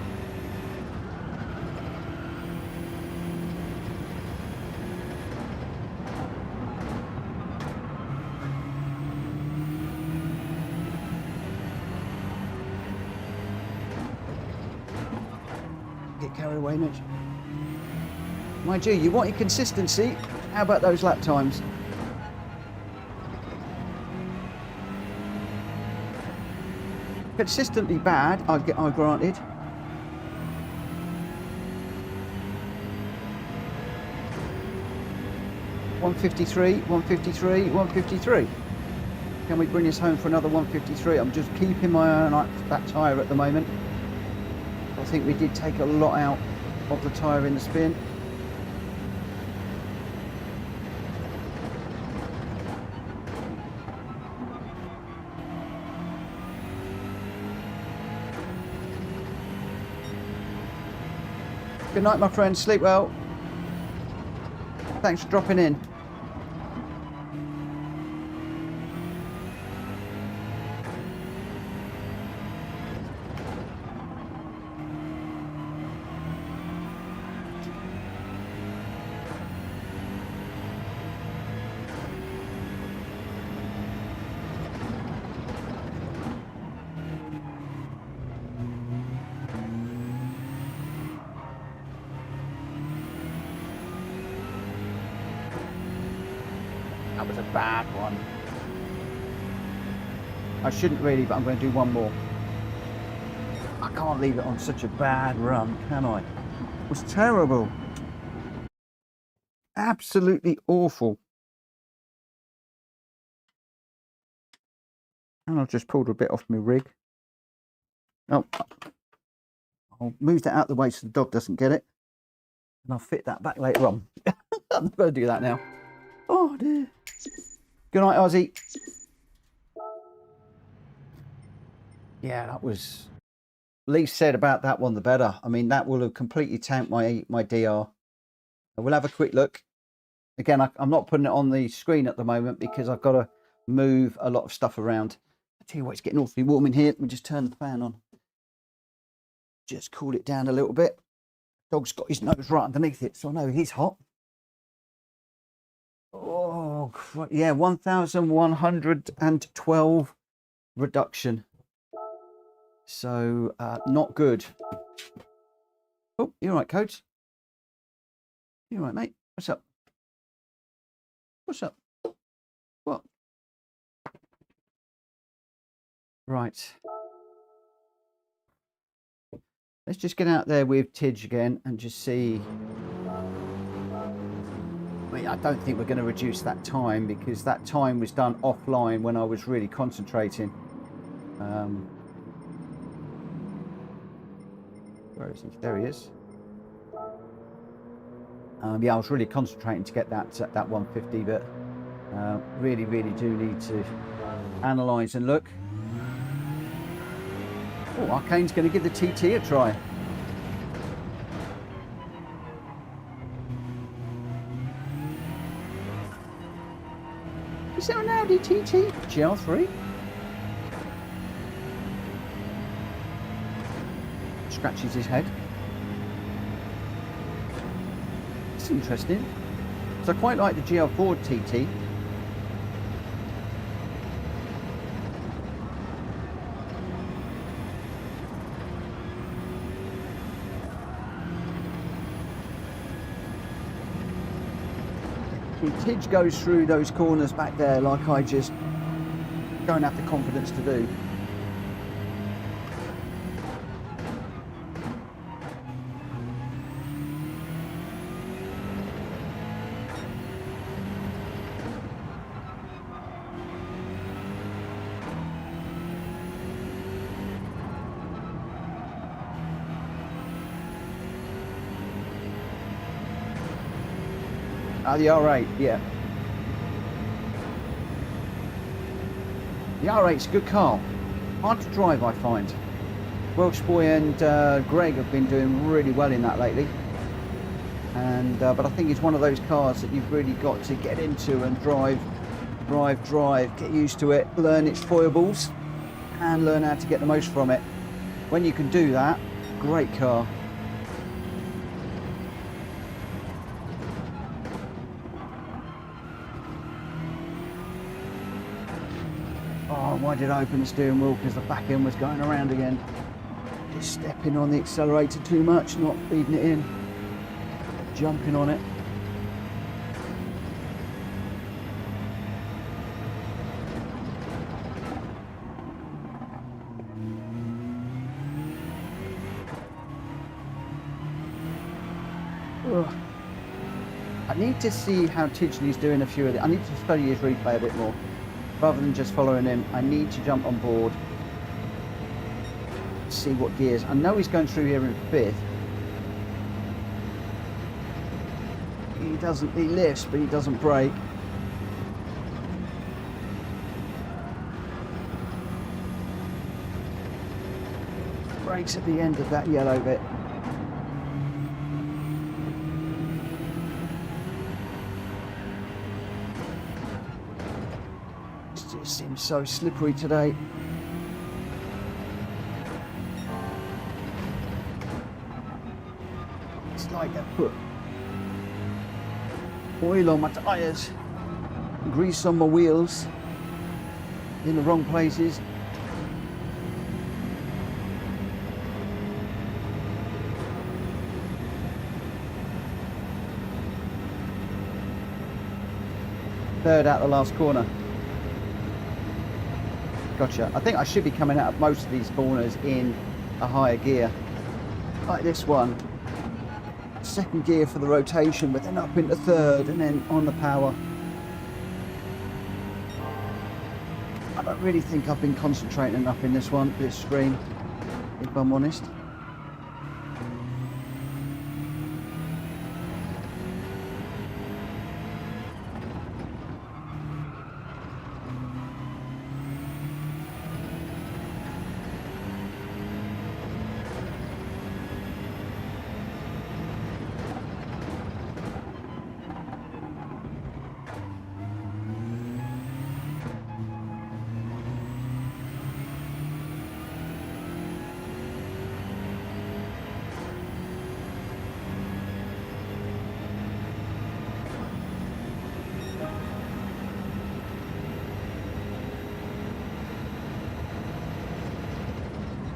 Get carried away, Mitch. Mind you, you want your consistency. How about those lap times? Consistently bad, I granted. $153, $153, $153. Can we bring this home for another $153? I'm just keeping my eye on that tyre at the moment. I think we did take a lot out of the tyre in the spin. Good night, my friend. Sleep well. Thanks for dropping in. a bad one. I shouldn't really, but I'm going to do one more. I can't leave it on such a bad run, can I? It was terrible. Absolutely awful. And I've just pulled a bit off my rig. Oh, I'll move that out of the way so the dog doesn't get it. And I'll fit that back later on. I'm not going to do that now. Oh dear. Good night, Ozzy. Yeah, that was... Least said about that one, the better. I mean, that will have completely tanked my DR. We'll have a quick look. Again, I'm not putting it on the screen at the moment because I've got to move a lot of stuff around. I tell you what, it's getting awfully warm in here. Let me just turn the fan on. Just cool it down a little bit. Dog's got his nose right underneath it, so I know he's hot. Oh, yeah, 1,112 reduction. So, not good. Oh, you all right, Coach? You all right, mate? What's up? What's up? What? Right. Let's just get out there with Tidge again and just see. I mean, I don't think we're going to reduce that time because that time was done offline when I was really concentrating. Where is he? There he is. Yeah, I was really concentrating to get that 150, but really do need to analyse and look. Oh, Arcane's going to give the TT a try. Is there an Audi TT? GR3? Scratches his head. It's interesting. So I quite like the GR4 TT. Tidge goes through those corners back there like I just don't have the confidence to do. The R8, yeah. The R8's a good car. Hard to drive, I find. Welsh Boy and Greg have been doing really well in that lately. And but I think it's one of those cars that you've really got to get into and drive, get used to it, learn its foibles, and learn how to get the most from it. When you can do that, great car. Why did I open the steering wheel? Because the back end was going around again. Just stepping on the accelerator too much, not feeding it in. Jumping on it. Ugh. I need to see how Tidgley's doing a few of the. I need to study his replay a bit more. Rather than just following him, I need to jump on board, see what gears. I know he's going through here in fifth. He lifts, but he doesn't brake. Brakes at the end of that yellow bit. Seems so slippery today. It's like I put oil on my tyres, grease on my wheels in the wrong places. Third out the last corner. Gotcha. I think I should be coming out of most of these corners in a higher gear. Like this one. Second gear for the rotation, but then up into third and then on the power. I don't really think I've been concentrating enough in this one, this stream, if I'm honest.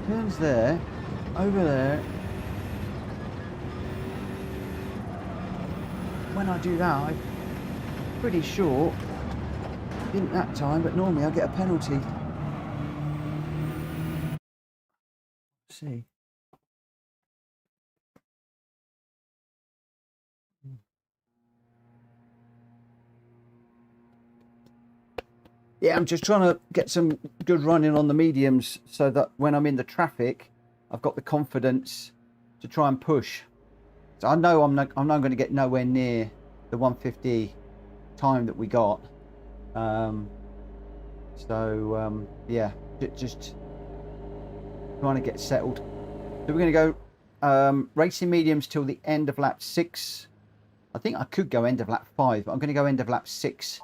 Turns there, over there. When I do that, I'm pretty sure, didn't that time, but normally I get a penalty. Let's see. Yeah, I'm just trying to get some good running on the mediums so that when I'm in the traffic, I've got the confidence to try and push. So I know I'm not going to get nowhere near the 150 time that we got. Yeah, just trying to get settled. So we're going to go racing mediums till the end of lap 6. I think I could go end of lap 5, but I'm going to go end of lap 6.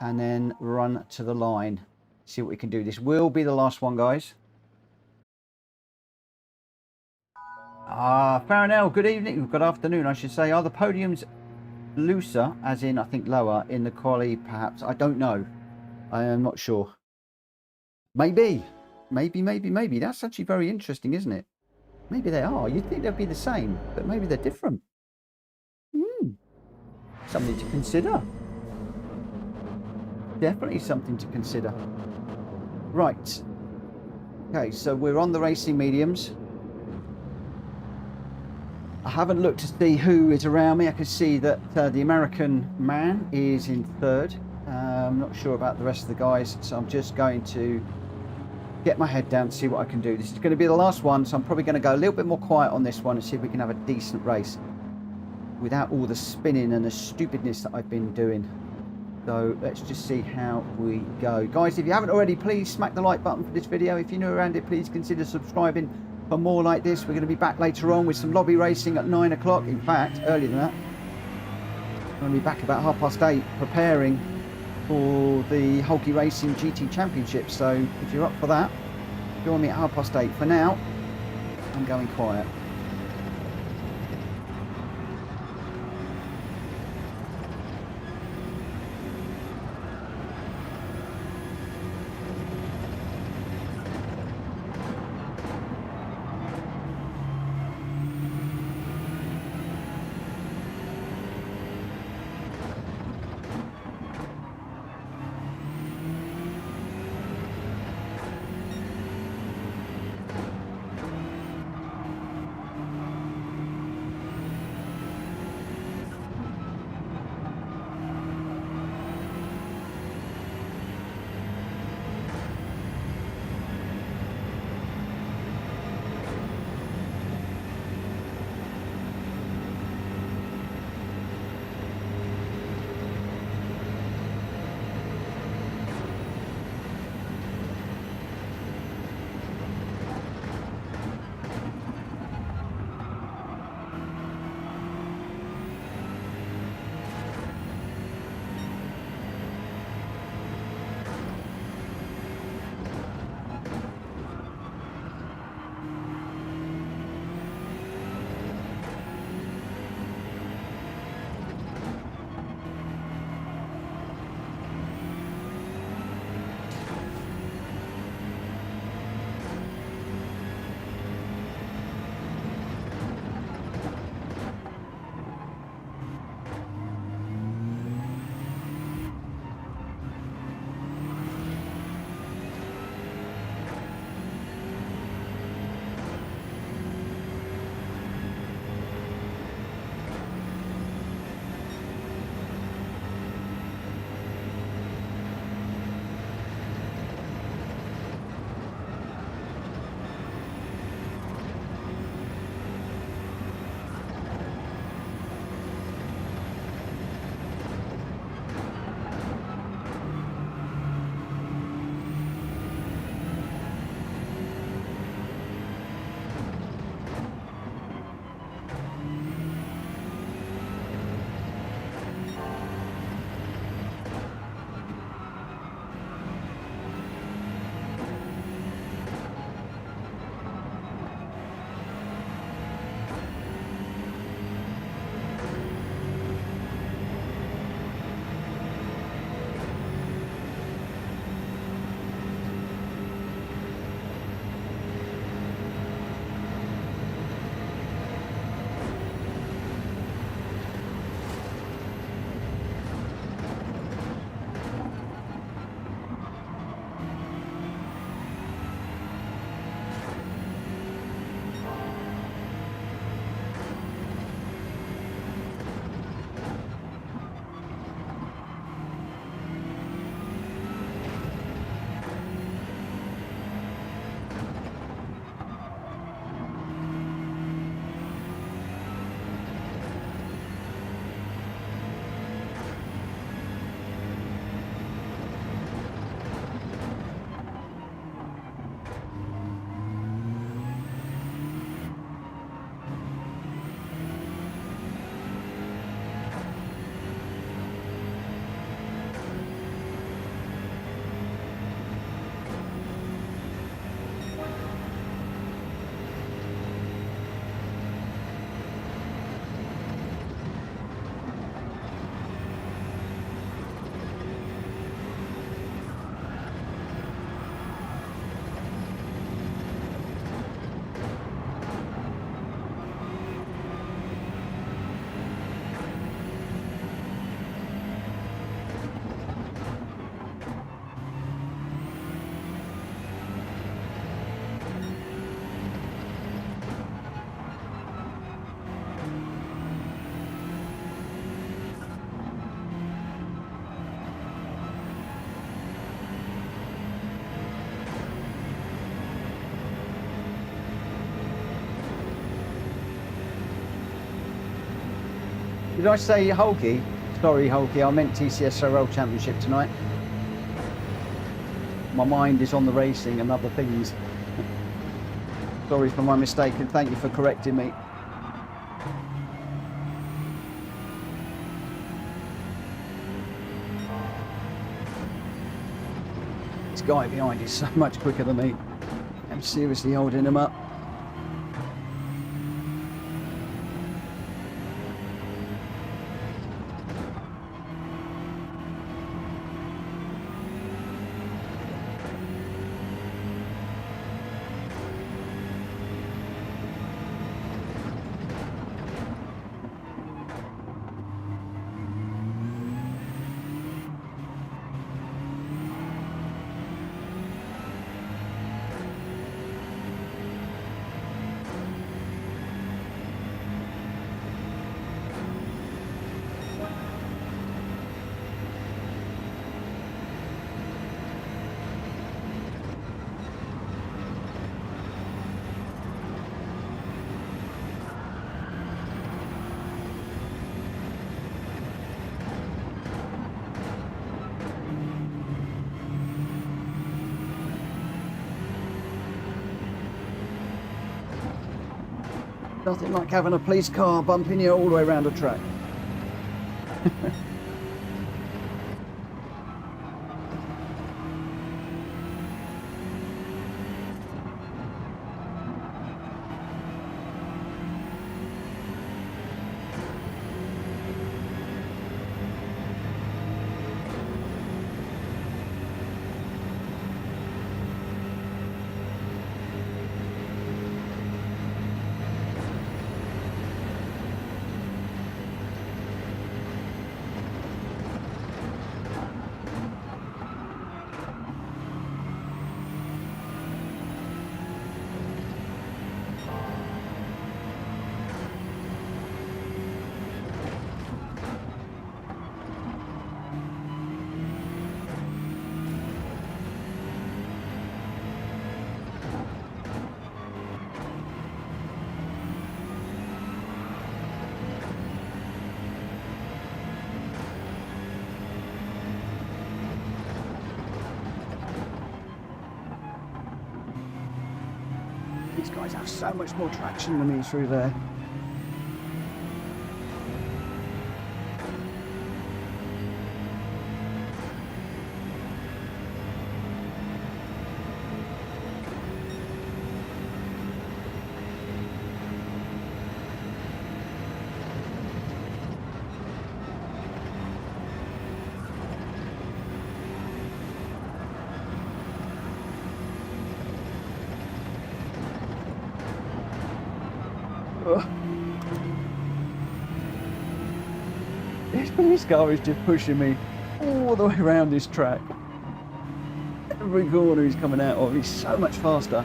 And then run to the line. See what we can do. This will be the last one, guys. Farnell, good evening. Good afternoon, I should say. Are the podiums looser, as in, I think, lower in the quali, perhaps? I don't know. I am not sure. Maybe. Maybe. That's actually very interesting, isn't it? Maybe they are. You'd think they'd be the same, but maybe they're different. Something to consider. Definitely something to consider. Right. Okay, so we're on the racing mediums. I haven't looked to see who is around me. I can see that the American man is in third. I'm not sure about the rest of the guys, so I'm just going to get my head down to see what I can do. This is going to be the last one, so I'm probably going to go a little bit more quiet on this one and see if we can have a decent race without all the spinning and the stupidness that I've been doing. So let's just see how we go. Guys, if you haven't already, please smack the like button for this video. If you're new around it, please consider subscribing for more like this. We're going to be back later on with some lobby racing at 9 o'clock. In fact, earlier than that. I'm going to be back about 8:30 preparing for the Hulky Racing GT Championship. So if you're up for that, join me at 8:30. For now, I'm going quiet. Did I say Hulky? Sorry, Hulky, I meant TCS World Championship tonight. My mind is on the racing and other things. Sorry for my mistake, and thank you for correcting me. This guy behind is so much quicker than me. I'm seriously holding him up. Nothing like having a police car bumping you all the way around a track. These guys have so much more traction than me through there. This police car is just pushing me all the way around this track. Every corner he's coming out of, he's so much faster.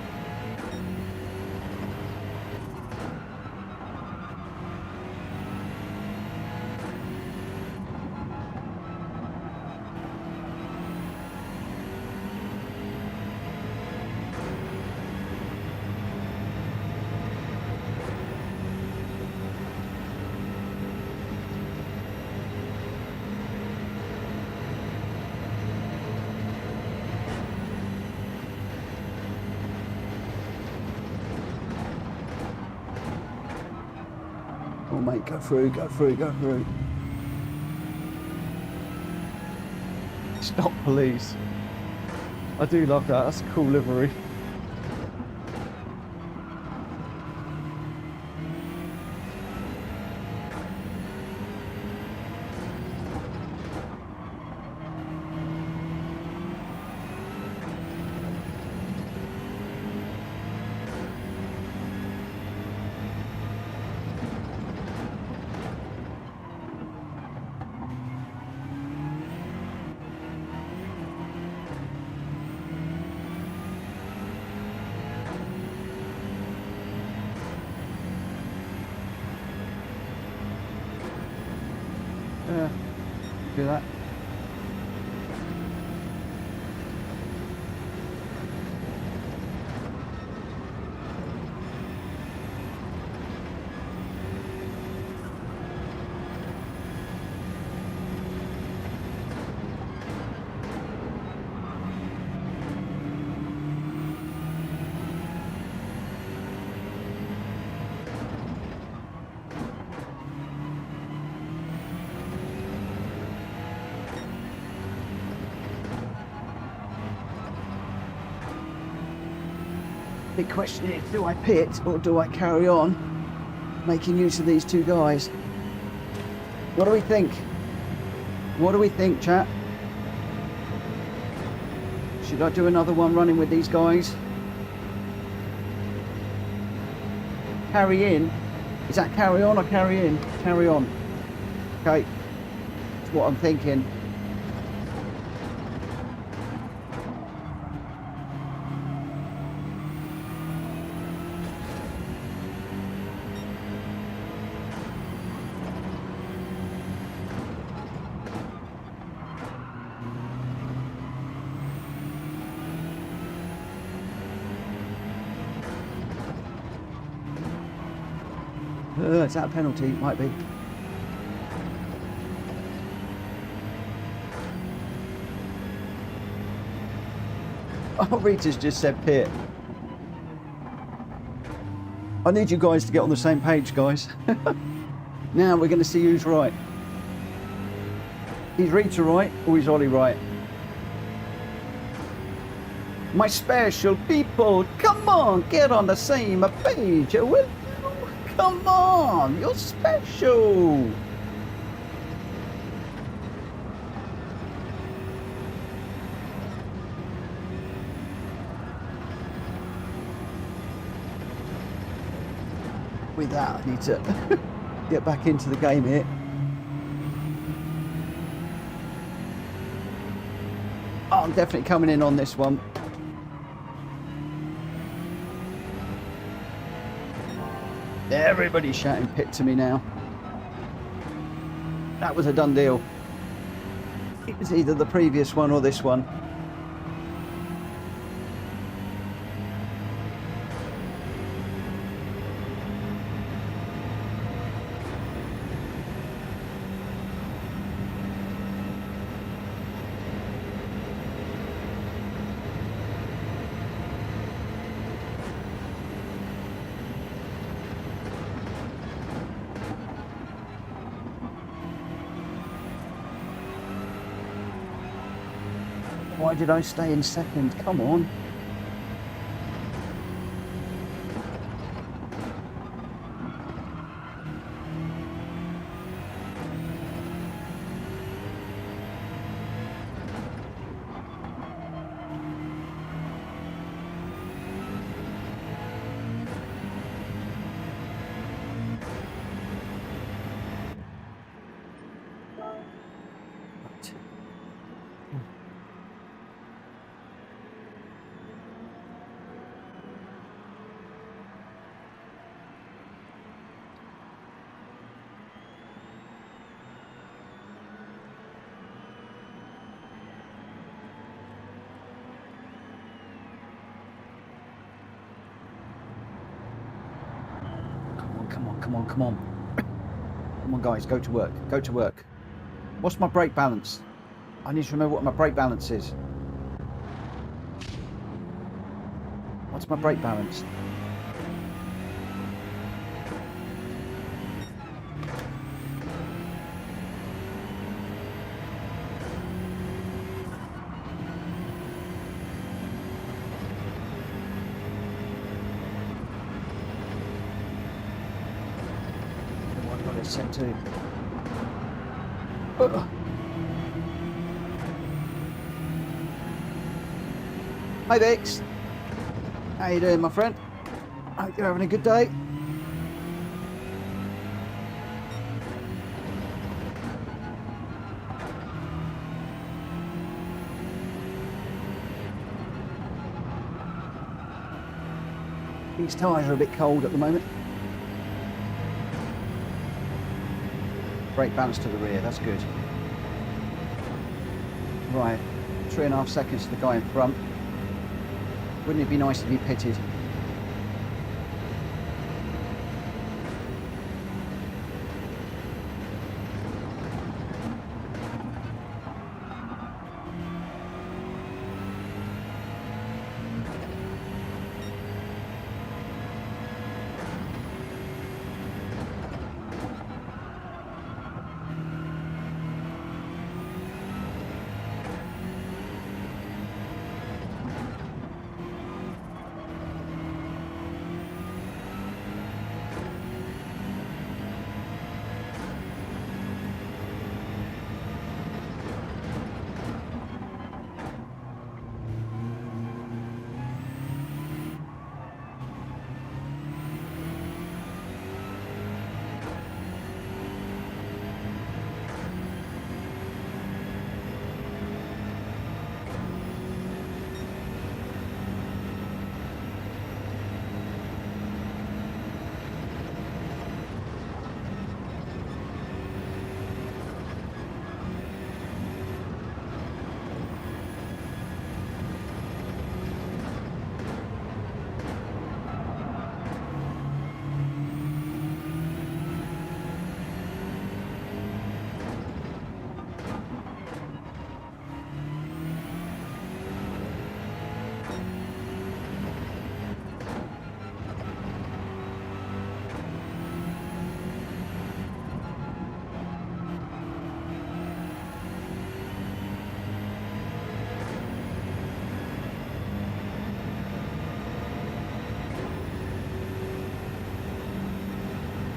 Oh mate, go through, go through, go through. Stop police. I do love that, that's a cool livery. Do that. Big question is, do I pit or do I carry on making use of these two guys? What do we think? What do we think, chat? Should I do another one running with these guys? Carry in? Is that carry on or carry in? Carry on. Okay. That's what I'm thinking. Is that a penalty? Might be. Oh, Rita's just said pit. I need you guys to get on the same page, guys. Now we're going to see who's right. Is Rita right or is Ollie right? My special people, come on, get on the same page, will you? Come on, you're special. With that, I need to get back into the game here. Oh, I'm definitely coming in on this one. Everybody's shouting pit to me now. That was a done deal. It was either the previous one or this one. Why did I stay in second? Come on. Come on, come on, come on. Come on, guys, go to work. Go to work. What's my brake balance? I need to remember what my brake balance is. What's my brake balance? Set to. Hi Vix, how you doing, my friend? Hope you're having a good day. These tyres are a bit cold at the moment. Brake balance to the rear, that's good. Right, 3.5 seconds to the guy in front. Wouldn't it be nice to be pitted?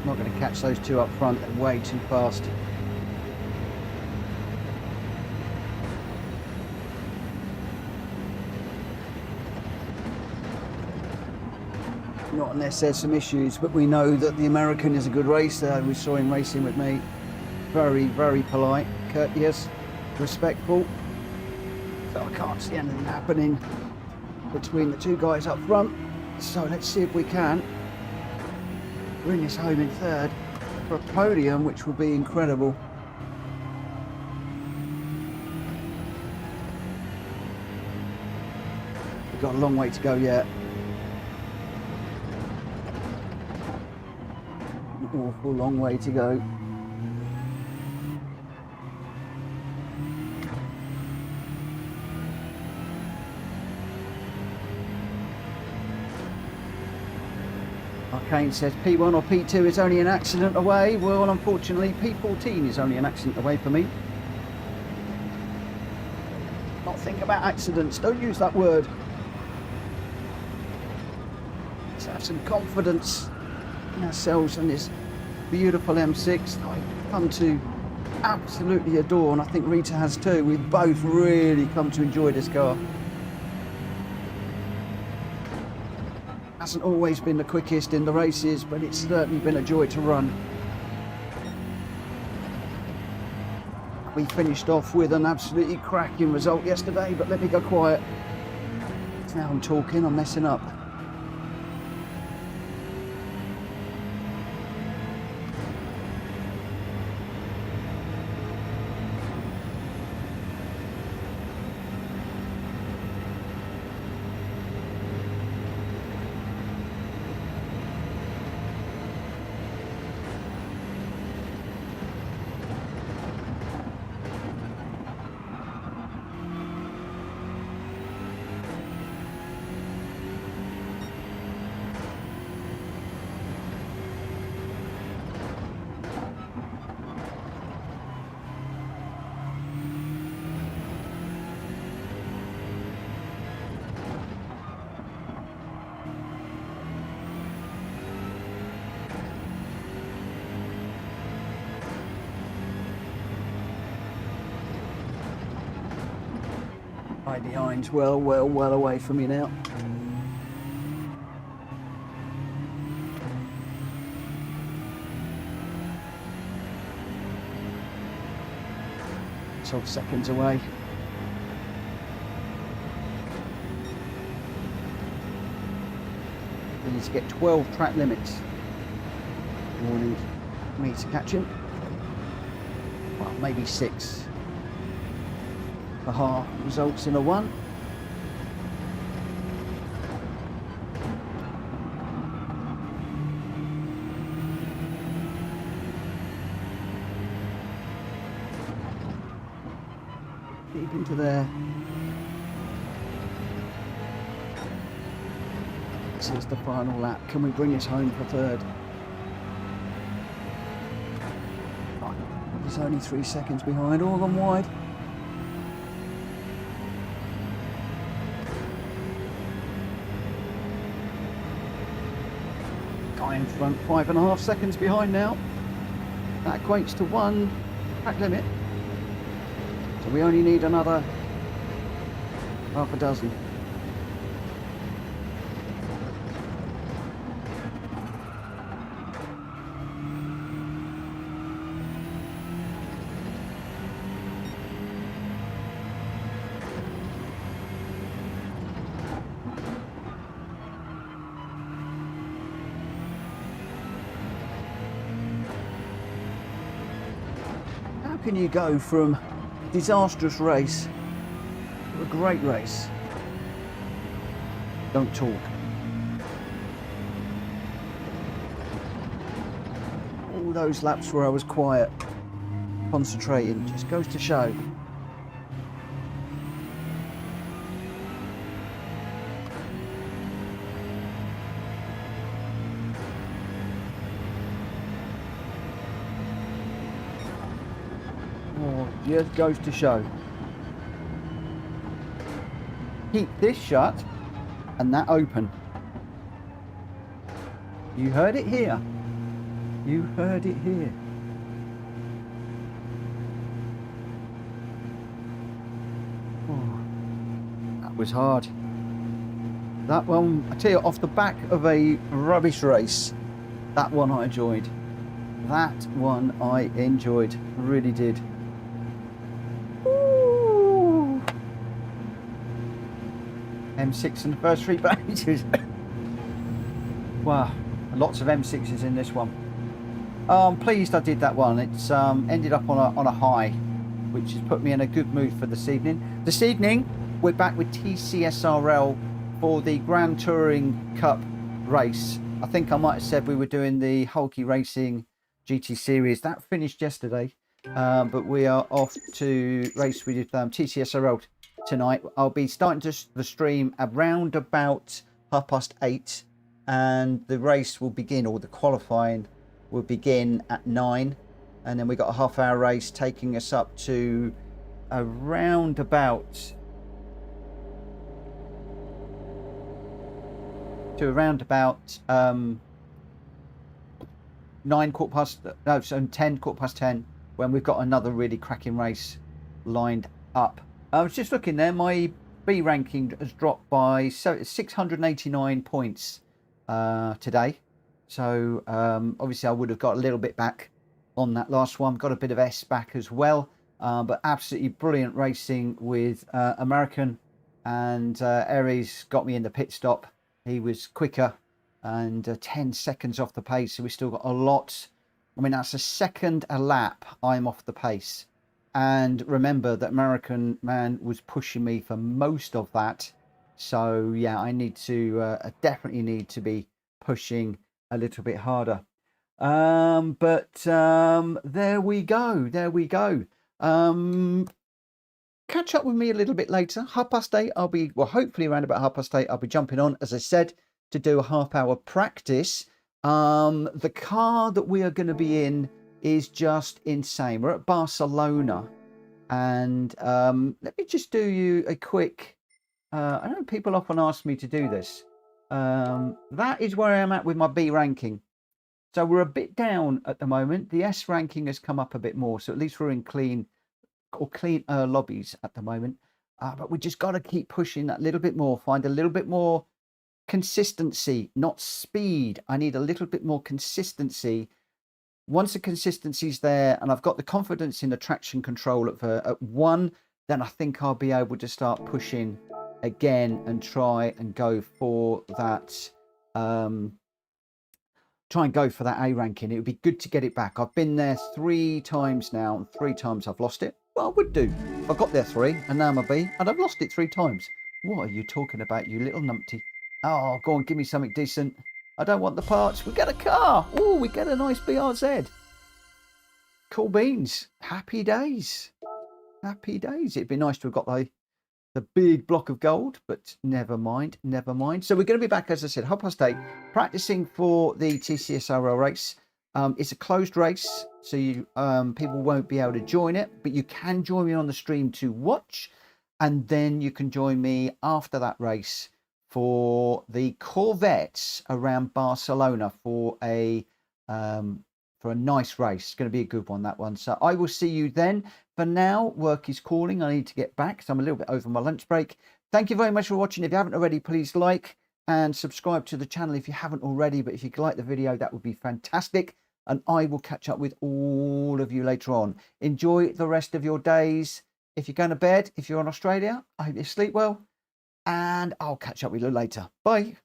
not going to catch those two up front, they're way too fast. Not unless there's some issues, but we know that the American is a good racer. We saw him racing with me. Very, very polite, courteous, respectful. So I can't see anything happening between the two guys up front. So let's see if we can bring this home in third for a podium, which would be incredible. We've got a long way to go yet. An awful long way to go. Kane says P1 or P2 is only an accident away. Well, unfortunately, P14 is only an accident away for me. Not think about accidents. Don't use that word. Let's have some confidence in ourselves and this beautiful M6 that I've come to absolutely adore, and I think Rita has too. We've both really come to enjoy this car. Hasn't always been the quickest in the races, but it's certainly been a joy to run. We finished off with an absolutely cracking result yesterday, but let me go quiet. Now I'm talking, I'm messing up. Right behind's well away from me now. So seconds away. We need to get 12 track limits. Warning me to catch him. Well, maybe 6. The half results in a 1. Deep into there. This is the final lap. Can we bring this home for third? He's only 3 seconds behind, all gone wide. In front, 5.5 seconds behind now. That equates to 1 track limit. So we only need another half a dozen. How can you go from a disastrous race to a great race? Don't talk. All those laps where I was quiet, concentrating, just goes to show. Just goes to show. Keep this shut and that open. You heard it here. You heard it here. Oh, that was hard. That one, I tell you, off the back of a rubbish race, that one I enjoyed. That one I enjoyed, really did. Ooh. M6 in the first 3 pages. Wow, lots of M6s in this one. I'm pleased I did that one. It's ended up on a high, which has put me in a good mood for this evening. This evening, we're back with TCSRL for the Grand Touring Cup race. I think I might have said we were doing the Hulky Racing GT Series. That finished yesterday, but we are off to race with TCSRL tonight. I'll be starting the stream around about 8:30, and the race will begin, or the qualifying will begin at 9, and then we got a half-hour race taking us up to around about 10, 10:15, when we've got another really cracking race lined up. I was just looking there, my B ranking has dropped by 689 points today. So obviously I would have got a little bit back on that last one, got a bit of S back as well, but absolutely brilliant racing with American, and Aries got me in the pit stop. He was quicker and 10 seconds off the pace, so we still got a lot. I mean, that's a second a lap I'm off the pace, and remember that American man was pushing me for most of that. So yeah, I need to I definitely need to be pushing a little bit harder. But there we go. Catch up with me a little bit later, 8:30. I'll be, well, hopefully around about 8:30 I'll be jumping on, as I said, to do a half-hour practice. The car that we are going to be in is just insane. We're at Barcelona, and let me just do you a quick, I know people often ask me to do this. That is where I am at with my B ranking. So we're a bit down at the moment. The S ranking has come up a bit more, so at least we're in clean lobbies at the moment. But we just got to keep pushing that little bit more, find a little bit more consistency, not speed. I need a little bit more consistency. Once the consistency's there and I've got the confidence in the traction control at 1, then I think I'll be able to start pushing again and try and go for that A ranking. It would be good to get it back. I've been there 3 times now, and 3 times I've lost it. Well, I would do. I got there 3 and now I'm a B, and I've lost it 3 times. What are you talking about, you little numpty? Oh, go on, give me something decent. I don't want the parts. We get a car. Oh, we get a nice BRZ. Cool beans. Happy days. Happy days. It'd be nice to have got the big block of gold, but never mind. So we're going to be back, as I said, 8:30, practicing for the TCSRL race. It's a closed race, so you people won't be able to join it, but you can join me on the stream to watch, and then you can join me after that race for the Corvettes around Barcelona for a nice race. It's going to be a good one, that one. So I will see you then. For now, work is calling. I need to get back, so I'm a little bit over my lunch break. Thank you very much for watching. If you haven't already, please like and subscribe to the channel if you haven't already. But if you could like the video, that would be fantastic. And I will catch up with all of you later on. Enjoy the rest of your days. If you're going to bed, if you're in Australia, I hope you sleep well. And I'll catch up with you later. Bye.